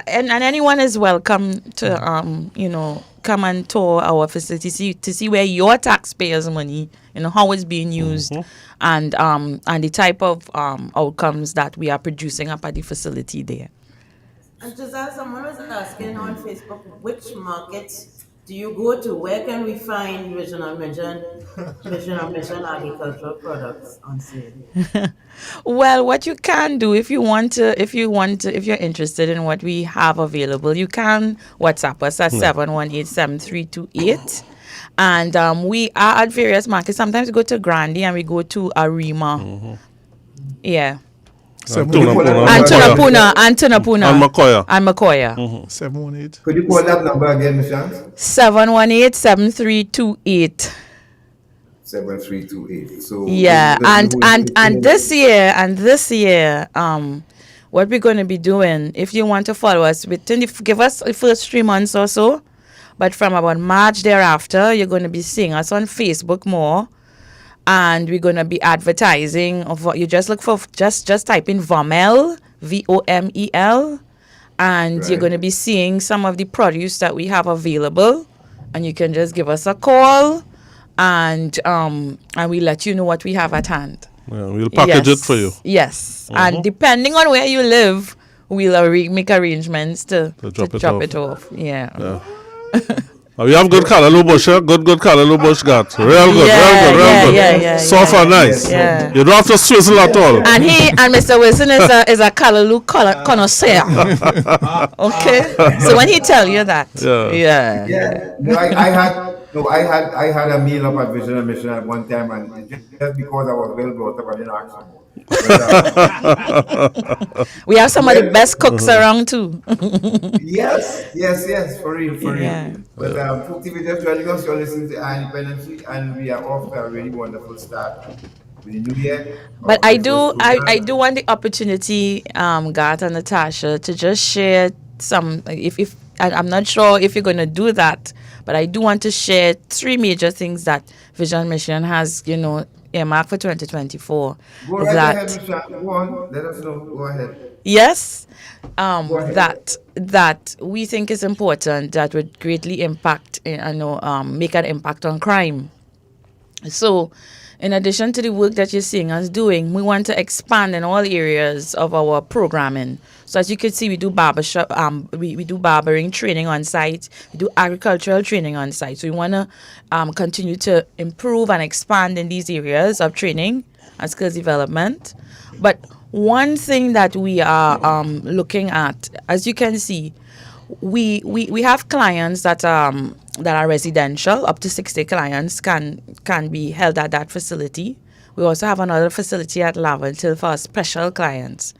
And anyone is welcome to you know, come and tour our facility to see where your taxpayers' money, you know, how it's being used, and the type of outcomes that we are producing up at the facility there. And just as someone was asking on Facebook, which markets do you go to? Where can we find Vision and Mission agricultural products on sale? Well, what you can do, if you're interested in what we have available, you can WhatsApp us at 718-7328. And we are at various markets. Sometimes we go to Grandi and we go to Arima. Yeah. Antonapuna. And Makoya. 718. Could you call that number again, Miss Chance? 718-7328. 7328. So yeah, and this year, what we're going to be doing, if you want to follow us, give us the first 3 months or so, but from about March thereafter, you're going to be seeing us on Facebook more. And we're going to be advertising of what you just look for. Just type in VOMEL, VOMEL, and you're Right. going to be seeing some of the produce that we have available, and you can just give us a call, and we let you know what we have at hand. Yeah, we'll package it for you. Yes, and depending on where you live, we'll make arrangements to drop it off. Yeah. We have good callaloo bush, good callaloo bush got. Real good. Yeah. Soft and nice. Yeah. You don't have to swizzle at all. And Mr. Wilson is a callaloo connoisseur. Okay, so when he tell you that, Yeah. No, I had a meal up at Vision and Mission at one time, and just because I was well brought up, I didn't ask for more. We have some of the best cooks around too. Yes, for real. But Food TV just joining us, you're listening to Dependency, and we are off to a really wonderful start with the new year. But I do want the opportunity, Garth and Natasha, to just share some. If I'm not sure if you're going to do that, but I do want to share 3 major things that Vision Mission has, earmarked for 2024. Go right ahead, Michelle. Go on. Let us know. Go ahead. Yes, that we think is important, that would greatly impact, make an impact on crime. So, in addition to the work that you're seeing us doing, we want to expand in all areas of our programming. So as you can see, we do barbershop, we do barbering training on site, we do agricultural training on site. So we want to continue to improve and expand in these areas of training and skills development. But one thing that we are looking at, as you can see, we have clients that are residential. Up to 60 clients can be held at that facility. We also have another facility at Laventille for special clients.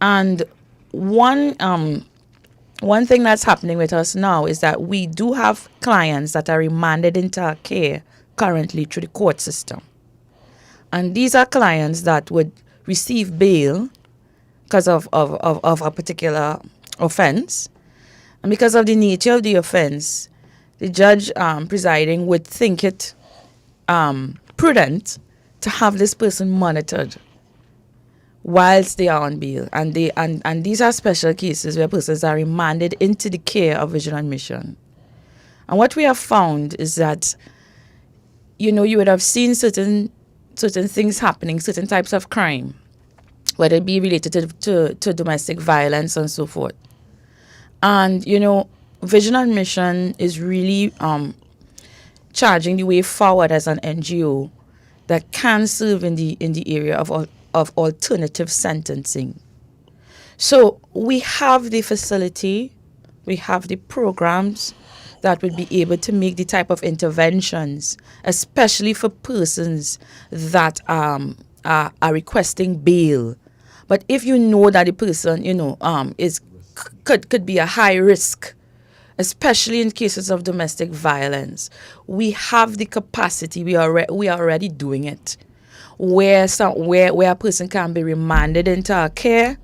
And one thing that's happening with us now is that we do have clients that are remanded into our care currently through the court system. And these are clients that would receive bail because of a particular offense. And because of the nature of the offense, the judge presiding would think it prudent to have this person monitored whilst they are on bail. And these are special cases where persons are remanded into the care of Vision and Mission. And what we have found is that, you would have seen certain things happening, certain types of crime, whether it be related to domestic violence and so forth. And, Vision and Mission is really charging the way forward as an NGO that can serve in the area of alternative sentencing. So we have the facility, we have the programs that would be able to make the type of interventions, especially for persons that are requesting bail. But if you know that the person, could be a high risk, especially in cases of domestic violence, we have the capacity. We are already doing it, where a person can be remanded into our care,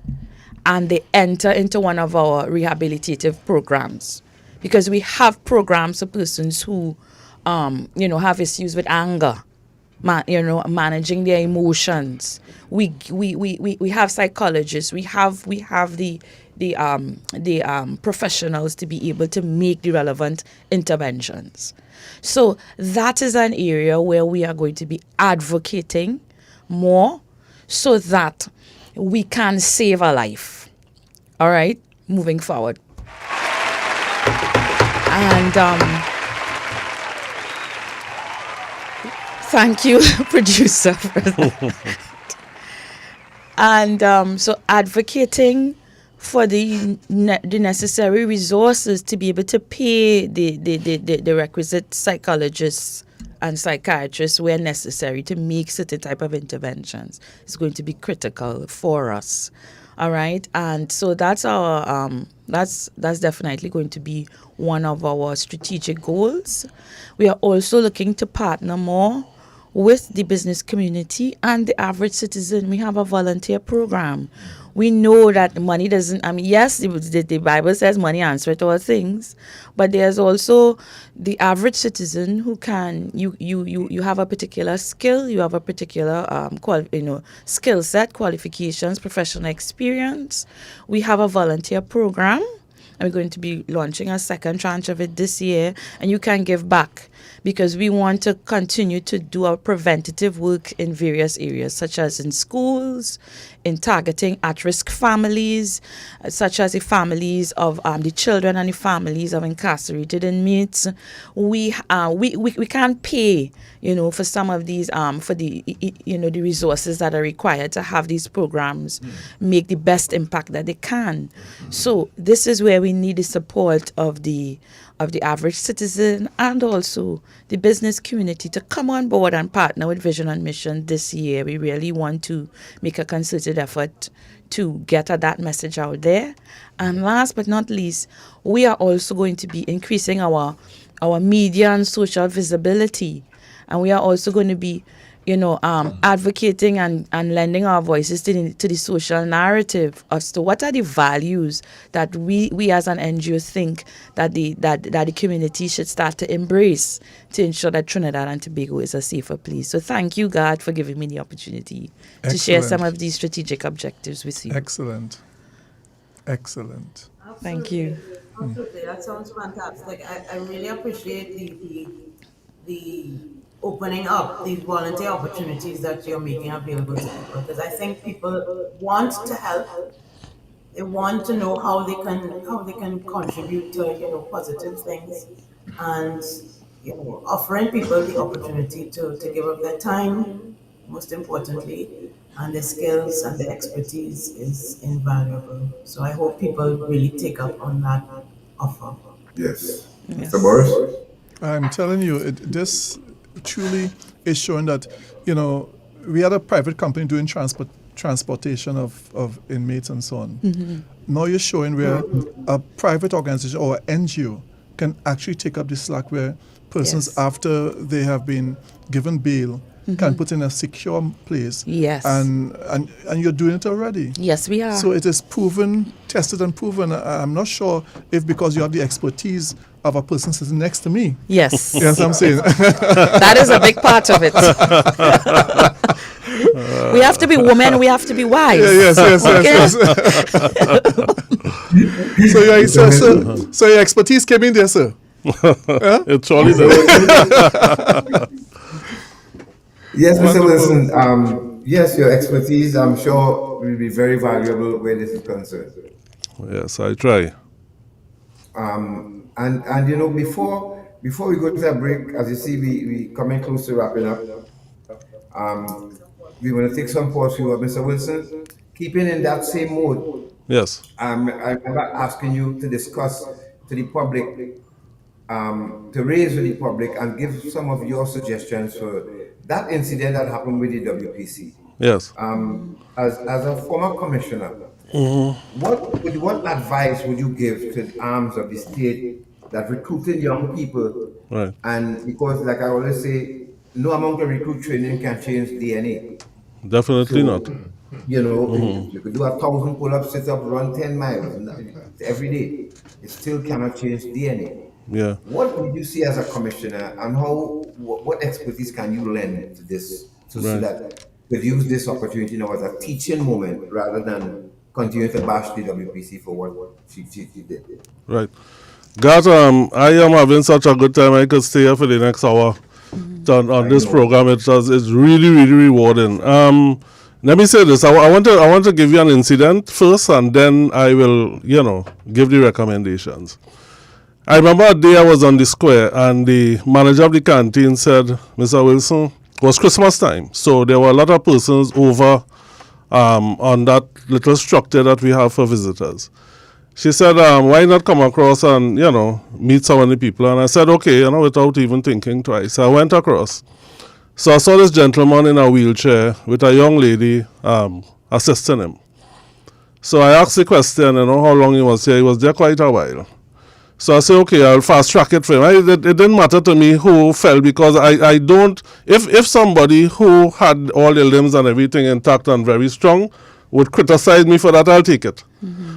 and they enter into one of our rehabilitative programs, because we have programs for persons who, have issues with anger, managing their emotions. We have psychologists. We have the professionals to be able to make the relevant interventions. So that is an area where we are going to be advocating more, so that we can save a life. All right, moving forward. And thank you, producer, for that. And so advocating for the necessary resources to be able to pay the requisite psychologists and psychiatrists where necessary to make certain type of interventions is going to be critical for us. All right, and so that's our that's definitely going to be one of our strategic goals. We are also looking to partner more with the business community and the average citizen. We have a volunteer program we know that money doesn't, I mean, yes, the Bible says money answers all things, but there's also the average citizen who can, you have a particular skill, you have a particular skill set, qualifications, professional experience. We have a volunteer program, and we're going to be launching a second tranche of it this year, and you can give back because we want to continue to do our preventative work in various areas, such as in schools, in targeting at-risk families, such as the families of the children and the families of incarcerated inmates. We can't pay, for some of these, for the, the resources that are required to have these programs make the best impact that they can. So this is where we need the support of the average citizen and also the business community to come on board and partner with Vision on Mission this year. We really want to make a concerted effort to get that message out there. And last but not least, we are also going to be increasing our media and social visibility. And we are also going to be, advocating and lending our voices to the social narrative as to what are the values that we as an NGO think that the community should start to embrace to ensure that Trinidad and Tobago is a safer place. So thank you, God, for giving me the opportunity to share some of these strategic objectives with you. Excellent. Thank you. Absolutely, that sounds fantastic. I really appreciate the opening up these volunteer opportunities that you're making available to people, because I think people want to help. They want to know how they can contribute to positive things, and offering people the opportunity to give up their time, most importantly, and their skills and their expertise is invaluable. So I hope people really take up on that offer. Yes. Mr. Boris? I'm telling you, this truly is showing that, we had a private company doing transportation of inmates and so on. Mm-hmm. Now you're showing where a private organization or NGO can actually take up the slack where persons, after they have been given bail, can put in a secure place. Yes. And you're doing it already. Yes, we are. So it is proven, tested and proven. I'm not sure if because you have the expertise of a person sitting next to me. Yes. Yes, I'm saying. That is a big part of it. We have to be women, we have to be wise. Yes. So your expertise came in there, sir. It's surely there. Yes, Mr. Wilson. Yes, your expertise, I'm sure, will be very valuable where this is concerned. Yes, I try. And before we go to that break, as you see, we coming close to wrapping up. We want to take some pause for you, Mr. Wilson. Keeping in that same mode. Yes. I remember asking you to discuss to the public, to raise with the public and give some of your suggestions for that incident that happened with the WPC. Yes. As a former commissioner, what advice would you give to the arms of the state that recruiting young people? Right. And because, like I always say, no amount of recruit training can change DNA. Definitely not. You could do 1,000 pull-ups, sit-ups, run 10 miles every day. It still cannot change DNA. Yeah. What would you see as a commissioner, and what expertise can you lend to this, so that we use this opportunity now as a teaching moment rather than continue to bash the WPC for what she did? Right. Gat, I am having such a good time. I could stay here for the next hour on this program. It's really, really rewarding. Let me say this. I want to give you an incident first, and then I will, give the recommendations. I remember a day I was on the square, and the manager of the canteen said, Mr. Wilson, it was Christmas time, so there were a lot of persons over on that little structure that we have for visitors. She said, why not come across and, meet some of the people? And I said, okay, without even thinking twice. I went across. So I saw this gentleman in a wheelchair with a young lady assisting him. So I asked the question, how long he was here. He was there quite a while. So I said, okay, I'll fast track it for him. It didn't matter to me who fell, because I don't, if somebody who had all their limbs and everything intact and very strong would criticize me for that, I'll take it.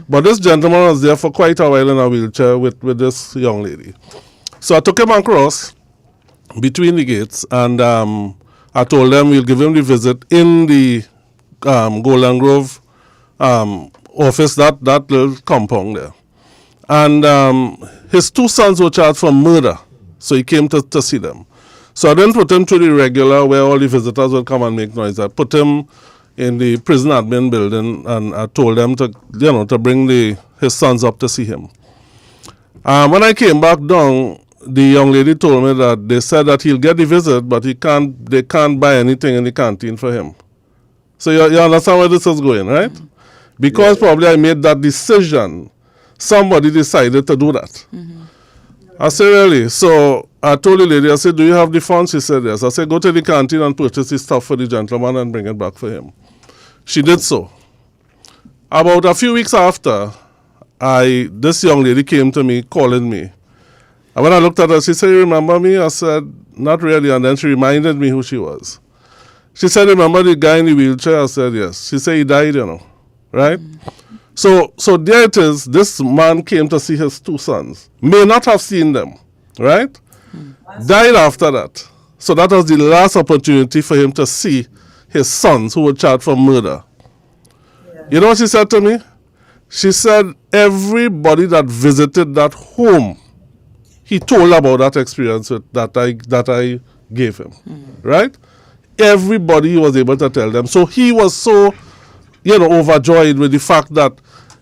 But this gentleman was there for quite a while in a wheelchair with this young lady. So I took him across between the gates, and I told them we'll give him the visit in the Golden Grove office, that little compound there. And his two sons were charged for murder, so he came to see them. So I didn't put him to the regular where all the visitors would come and make noise. I put him in the prison admin building, and I told them to bring his sons up to see him. When I came back down, the young lady told me that they said that he'll get the visit, but they can't buy anything in the canteen for him. So you understand where this is going, right? Because probably I made that decision, somebody decided to do that. I said, really? So I told the lady, I said, do you have the funds? She said, yes. I said, go to the canteen and purchase the stuff for the gentleman and bring it back for him. She did so. About a few weeks after, this young lady came to me, calling me. And when I looked at her, she said, you remember me? I said, not really. And then she reminded me who she was. She said, remember the guy in the wheelchair? I said, yes. She said, he died, right? So there it is. This man came to see his two sons. May not have seen them, right? Died after that. So that was the last opportunity for him to see his sons who were charged for murder. You know what she said to me? She said, everybody that visited that home, he told about that experience that I gave him, right? Everybody was able to tell them. So he was so, overjoyed with the fact that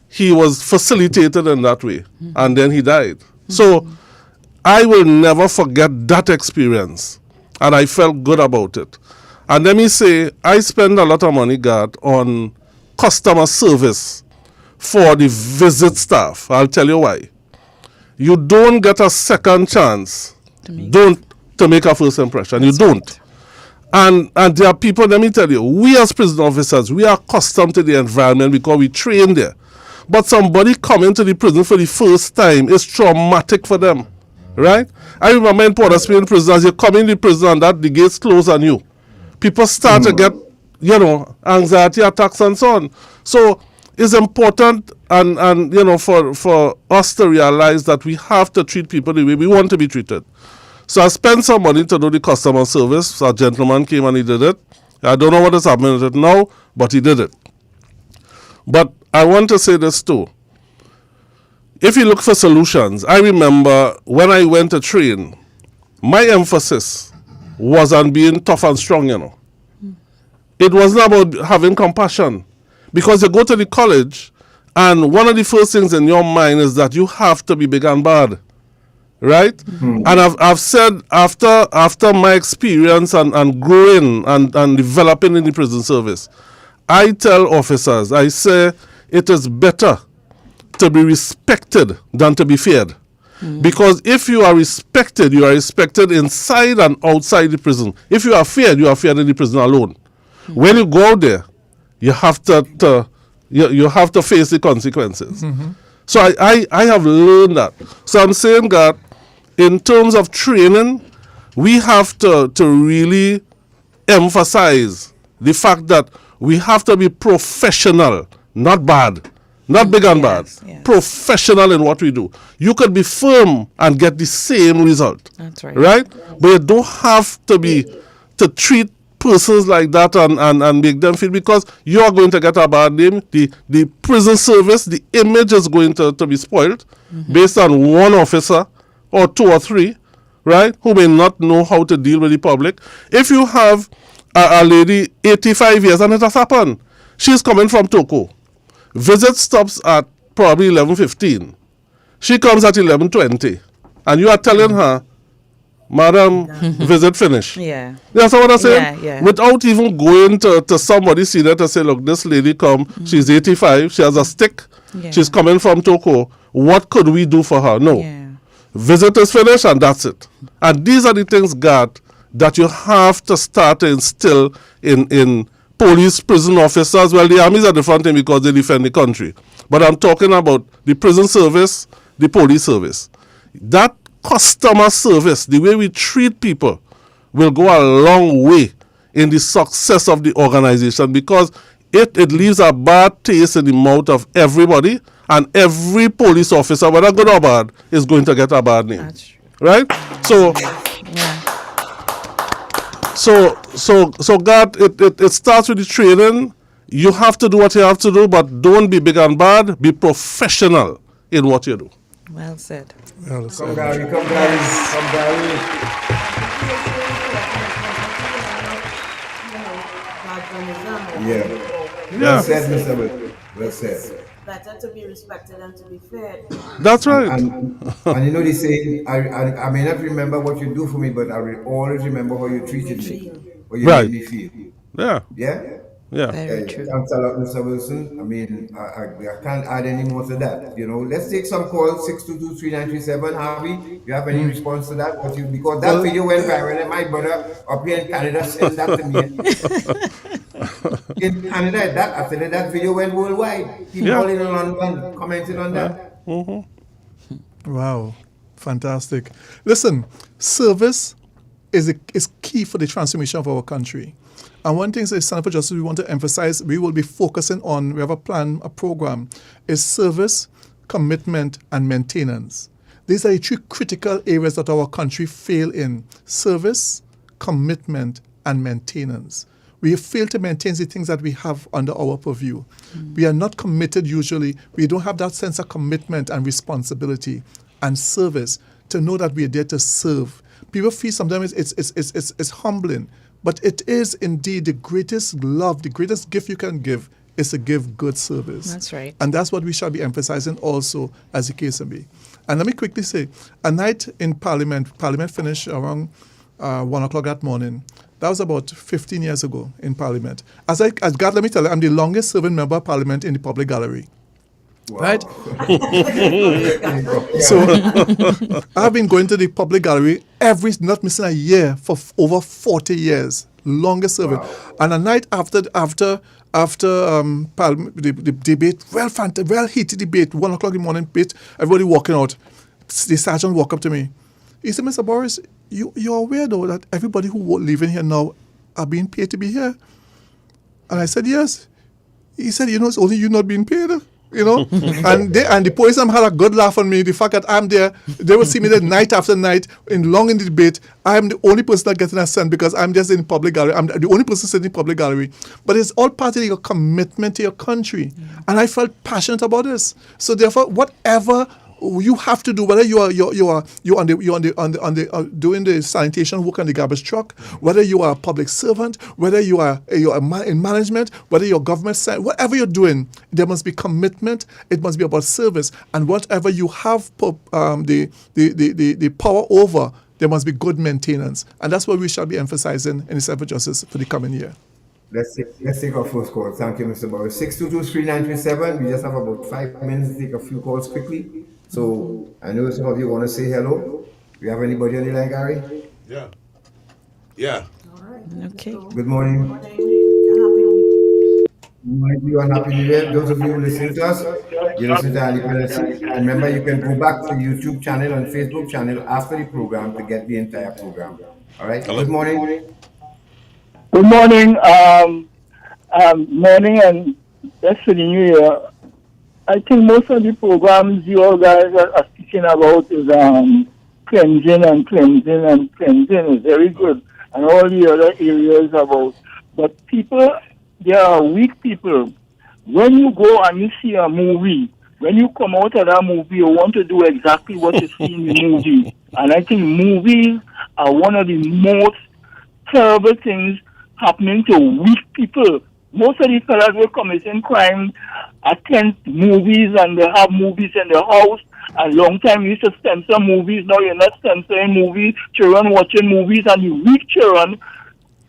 he was facilitated in that way, and then he died. So I will never forget that experience, and I felt good about it. And let me say, I spend a lot of money, God, on customer service for the visit staff. I'll tell you why. You don't get a second chance to make a first impression. You don't. And there are people, let me tell you, we as prison officers, we are accustomed to the environment because we train there. But somebody coming to the prison for the first time is traumatic for them, right? I remember in Port of Spain prison, as you come in the prison and the gates close on you, people start to get, anxiety attacks and so on. So it's important and for us to realize that we have to treat people the way we want to be treated. So I spent some money to do the customer service. So a gentleman came and he did it. I don't know what is happening with it now, but he did it. But I want to say this too. If you look for solutions, I remember when I went to train, my emphasis was on being tough and strong, It wasn't about having compassion. Because you go to the college, and one of the first things in your mind is that you have to be big and bad. Right? And I've said after my experience and growing and developing in the prison service, I tell officers, I say it is better to be respected than to be feared. Because if you are respected inside and outside the prison. If you are feared in the prison alone. When you go out there, you have to you have to face the consequences. So I have learned that. So I'm saying that in terms of training, we have to really emphasize the fact that we have to be professional, not bad, not big and bad. Professional in what we do. You could be firm and get the same result. That's right. Right? But you don't have to treat persons like that and make them feel, because you are going to get a bad name. The prison service, the image is going to be spoiled based on one officer or two or three, right, who may not know how to deal with the public. If you have a lady 85 years, and it has happened, she's coming from Toko. Visit stops at probably 11:15. She comes at 11:20, and you are telling her, Madam, visit finish. Yeah. You understand what I'm saying? Yeah. Without even going to somebody senior to say, look, this lady come, she's 85, she has a stick, she's coming from Toko. What could we do for her? No. Visit is finished and that's it. And these are the things, God, that you have to start to instill in police, prison officers. Well, the army is a different thing because they defend the country. But I'm talking about the prison service, the police service. That customer service, the way we treat people, will go a long way in the success of the organization, because it leaves a bad taste in the mouth of everybody, and every police officer, whether good or bad, is going to get a bad name. That's true. Right? So, God, it starts with the training. You have to do what you have to do, but don't be big and bad. Be professional in what you do. Well said. Come, Gary. Come, Gary. Come, Gary. Yeah. Well said, Mr. Will. Well said. Better to be respected than to be feared. That's right. And you know the saying, I may not remember what you do for me, but I will always remember how you treated me, how you made me feel. Yeah. Yeah? Yeah. Very true. Thanks a lot, Mr. Wilson. I mean, I can't add any more to that. You know, let's take some calls, 622-3937. Harvey, you have any response to that? Because that video went viral, and my brother up here in Canada sent that to me. In Canada, that video went worldwide. People all in London commented on that. Wow, fantastic. Listen, service is key for the transformation of our country. And one thing the Center for Justice we want to emphasize, we will be focusing on, we have a plan, a program, is service, commitment, and maintenance. These are the three critical areas that our country fail in: service, commitment, and maintenance. We fail to maintain the things that we have under our purview. We are not committed usually. We don't have that sense of commitment and responsibility and service to know that we are there to serve. People feel sometimes it's humbling, but it is indeed the greatest love, the greatest gift you can give is to give good service. That's right. And that's what we shall be emphasizing also as the case may be. And let me quickly say, a night in Parliament finished around 1 o'clock that morning. That was about 15 years ago in Parliament. As God, let me tell you, I'm the longest serving member of Parliament in the public gallery. Wow. Right? So I've been going to the public gallery not missing a year for over 40 years. Longest serving. Wow. And a night after the debate, well heated debate, 1 o'clock in the morning debate, everybody walking out. The sergeant walked up to me. He said, Mr. Boris, you're aware though that everybody who living here now are being paid to be here? And I said, yes. He said, it's only you not being paid. And the police had a good laugh on me. The fact that I'm there, they will see me there night after night in the debate. I'm the only person that getting a cent because I'm just in the public gallery. I'm the only person sitting in the public gallery. But it's all part of your commitment to your country. And I felt passionate about this. So therefore, whatever you have to do, whether you're doing the sanitation work on the garbage truck, whether you are a public servant, whether you're in management, whether you're government side, whatever you're doing, there must be commitment. It must be about service, and whatever you have the power over, there must be good maintenance, and that's what we shall be emphasizing in the Center for Justice for the coming year. Let's take our first call. Thank you, Mr. Boris. 622-3937. We just have about 5 minutes to take a few calls quickly. So I know some of you want to say hello. Do you have anybody on the line, Gary? Yeah. All right. Okay. Good morning. Happy New Year and Happy New Year. Those of you who listen to us, you listen to Dependency. Remember, you can go back to the YouTube channel and Facebook channel after the program to get the entire program. All right. Hello. Good morning. Good morning. Morning and best for the New Year. I think most of the programs you all guys are speaking about is cleansing is very good, and all the other areas about. But people, there are weak people. When you go and you see a movie, when you come out of that movie, you want to do exactly what you see in the movie. And I think movies are one of the most terrible things happening to weak people. Most of these fellas who are committing crime attend movies and they have movies in their house. A long time you used to censor movies. Now you're not censoring movies. Children watching movies, and the weak children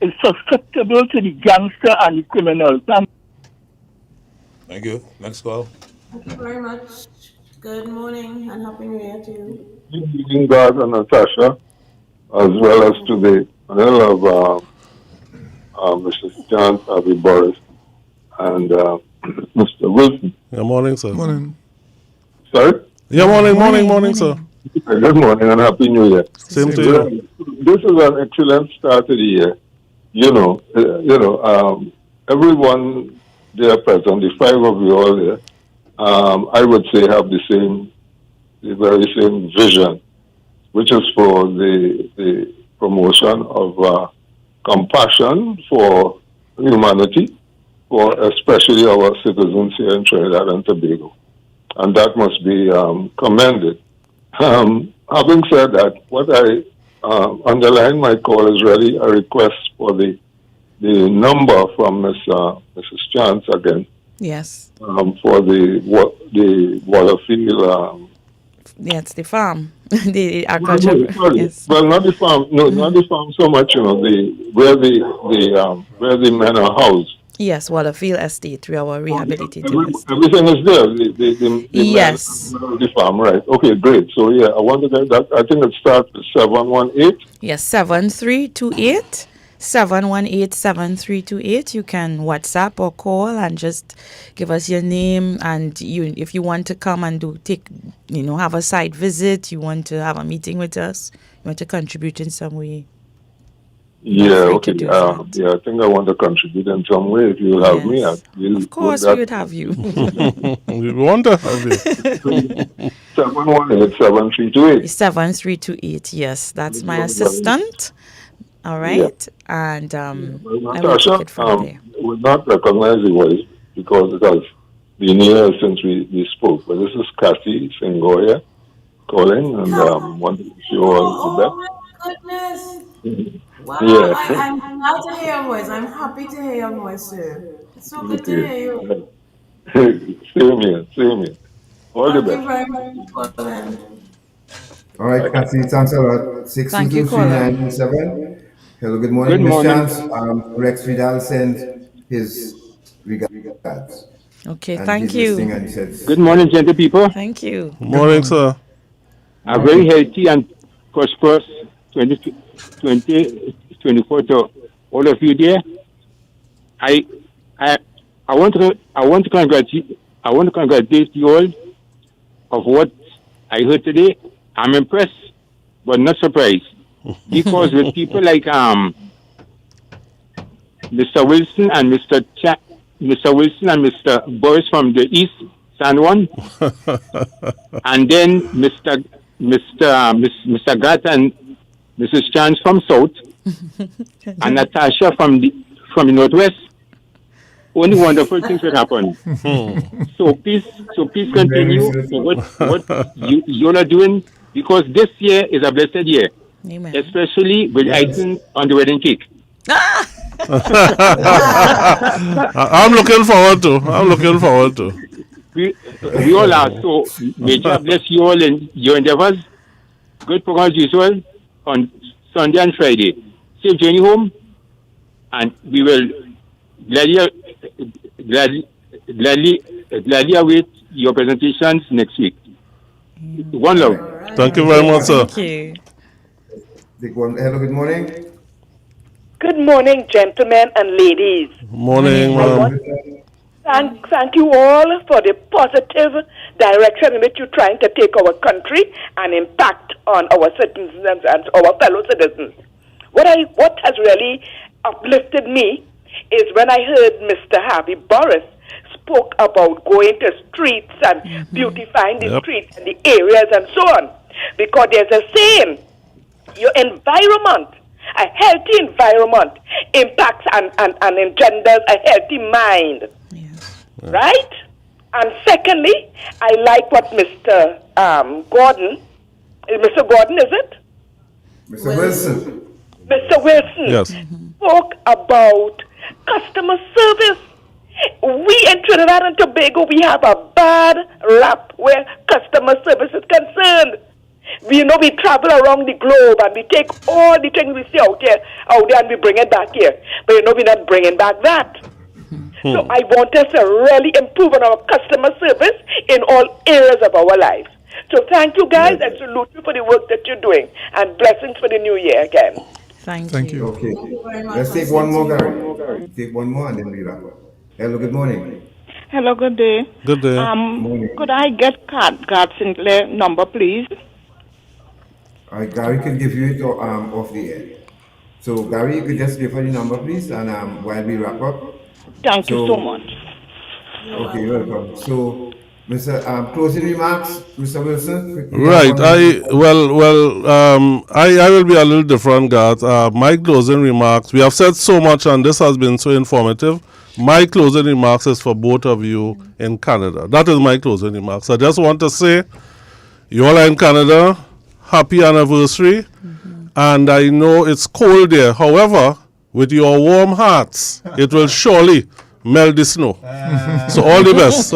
is susceptible to the gangster and the criminal. Thank you. Next call. Thank you very much. Good morning and Happy New Year to you. Good evening, God and Natasha, as well as to the panel of Mr. John, Boris, and Mr. Wilson. Good morning, sir. Morning. Sorry? Yeah, morning, sir. Good morning and Happy New Year. Same to you. This is an excellent start to the year. Everyone there present, the 5 of you all there, I would say have the very same vision, which is for the promotion of compassion for humanity, for especially our citizens here in Trinidad and Tobago. And that must be commended. Having said that, what I underline my call is really a request for the number from Mrs. Chance again. Yes. For the Waterfield. Yes, the farm, the agriculture. Yes. Well, not the farm. No, not the farm so much. You know, where the men are housed. Yes, Waterfield Estate, through our rehabilitative estate. Everything is there. The Yes. The farm, right? Okay, great. So yeah, I want to get that. I think it starts with 718. Yes, 7328. 718-7328. You can WhatsApp or call and just give us your name, and if you want to come and have a site visit, you want to have a meeting with us, you want to contribute in some way. Yeah, okay. I think I want to contribute in some way. If you will have me, of course we would have you. We want to have you. 718-7328. 7328. Yes, that's my assistant. All right, yeah. And I will take it from there. We'll not recognize the voice because it has been years since we spoke. But this is Kathy Sengoya calling, and want to wish you all the best. Oh my goodness! Wow, Yeah. I'm glad to hear your voice. I'm happy to hear your voice, sir. It's so good to hear you. Same here. All the best. Thank you very much for calling. All right, Kathy, thanks a lot. 6223917. Hello, good morning, Miss Chance. Rex Vidal sends his regards. Okay, And thank he's you. listening and he says, Good morning, gentle people. Thank you. Good morning, sir. A very healthy and prosperous 2024 to all of you there. I want to congratulate you all of what I heard today. I'm impressed, but not surprised. Because with people like Mr. Wilson and Mr. Boris from the East, San Juan, and then Mr. Gatt and Mrs. Chance from South, and Natasha from the Northwest, only wonderful things will happen. So please continue what you all are doing, because this year is a blessed year. Amen. Especially with icing on the wedding cake. I'm looking forward to. We all are. So may God bless you all in your endeavors. Good program as usual on Sunday and Friday. Safe journey home, and we will gladly await your presentations next week. One love. Thank you very much, sir. Thank you. Hello, good morning. Good morning, gentlemen and ladies. Morning, ma'am. Thank you all for the positive direction in which you're trying to take our country and impact on our citizens and our fellow citizens. What has really uplifted me is when I heard Mr. Harvey Boris spoke about going to streets and beautifying the streets and the areas and so on. Because there's a saying, your environment, a healthy environment, impacts and engenders a healthy mind. Right? And secondly, I like what Mr. Gordon, Mr. Gordon, is it? Mr. Wilson. Mr. Wilson spoke about customer service. We in Trinidad and Tobago, we have a bad rap where customer service is concerned. We travel around the globe and we take all the things we see out there and we bring it back here. But we're not bringing back that. So I want us to really improve on our customer service in all areas of our lives. So thank you guys and salute you for the work that you're doing, and blessings for the new year again. Thank you. Okay. Let's take one more, Gary. Take one more and then we wrap up. Hello, good morning. Hello, good day. Good day. Could I get Gard Sinclair number, please? All right, Gary can give you it off the air. So, Gary, you could just give her the number, please, and while we wrap up. Thank you so much. Okay, you're welcome. So, Mr. Closing remarks, Mr. Wilson? Right. I will be a little different, Garth. My closing remarks, we have said so much and this has been so informative. My closing remarks is for both of you in Canada. That is my closing remarks. I just want to say, you all are in Canada, happy anniversary. And I know it's cold there. However, with your warm hearts, it will surely melt the snow. So all the best.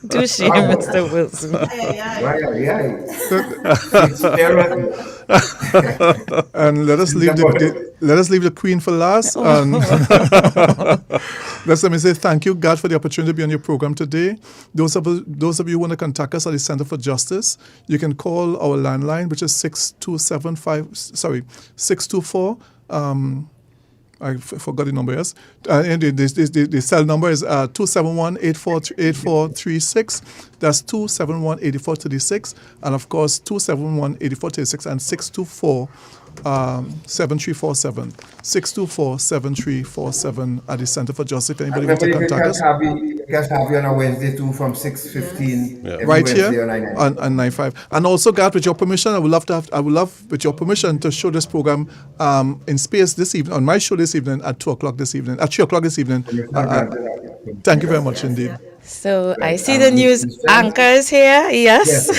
Touche, Mr. Wilson. And let us leave the Queen for last. And let me say thank you, God, for the opportunity to be on your program today. Those of you who want to contact us at the Center for Justice, you can call our landline, which is 624. I forgot the number, yes. And the cell number is 271-8436. That's 271-8436. And of course, 271-8436 and 624-7347. 624-7347 at the Center for Justice. If anybody wants to contact us. You can have you on a Wednesday too from 6:15. Right Wednesday here on 9/5. And also, God, with your permission, I would love with your permission to show this program in space this evening, on my show this evening at 2 o'clock this evening, at 3 o'clock this evening. Thank you very much indeed. So I see the news anchors here. Yes.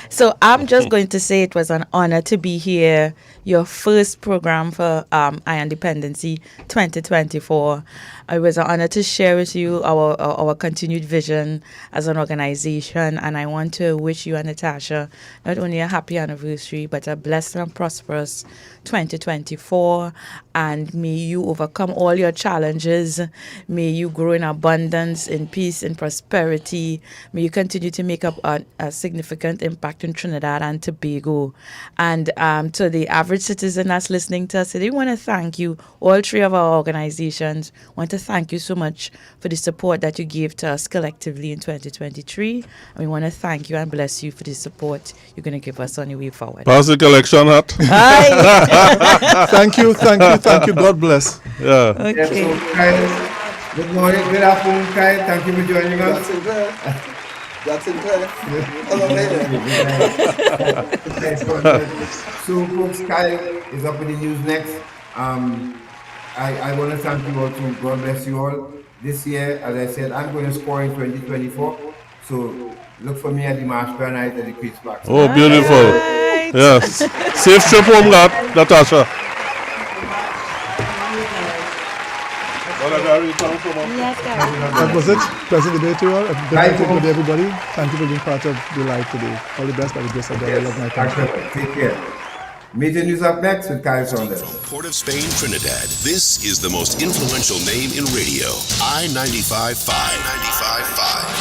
So I'm just going to say it was an honor to be here. Your first program for Iron Dependency 2024. It was an honor to share with you our continued vision as an organization. And I want to wish you and Natasha not only a happy anniversary, but a blessed and prosperous 2024. And may you overcome all your challenges. May you grow in abundance, in peace, in prosperity. May you continue to make up a significant impact in Trinidad and Tobago. And to the average citizen that's listening to us today, we want to thank you, all three of our organizations. Want to thank you so much for the support that you gave to us collectively in 2023. And we want to thank you and bless you for the support you're going to give us on the way forward. Pass the collection hat. Thank you. God bless. Yeah. Okay. So, Kyle, good morning, good afternoon, Kyle. Thank you for joining us. That's it. So, folks, Kyle is up with the news next. I want to thank you all too. God bless you all. This year, as I said, I'm going to score in 2024. So look for me at the March Fair night at the Queen's Park. Oh, beautiful. Right. Yes. Safe trip home, Natasha. That was it. Pleasant day to you all. Good day, everybody. Thank you for being part of the live today. All the best by the grace of God. I love my country. Take care. Major news up next with Kyle Saunders. From Port of Spain, Trinidad, this is the most influential name in radio. I-95.5.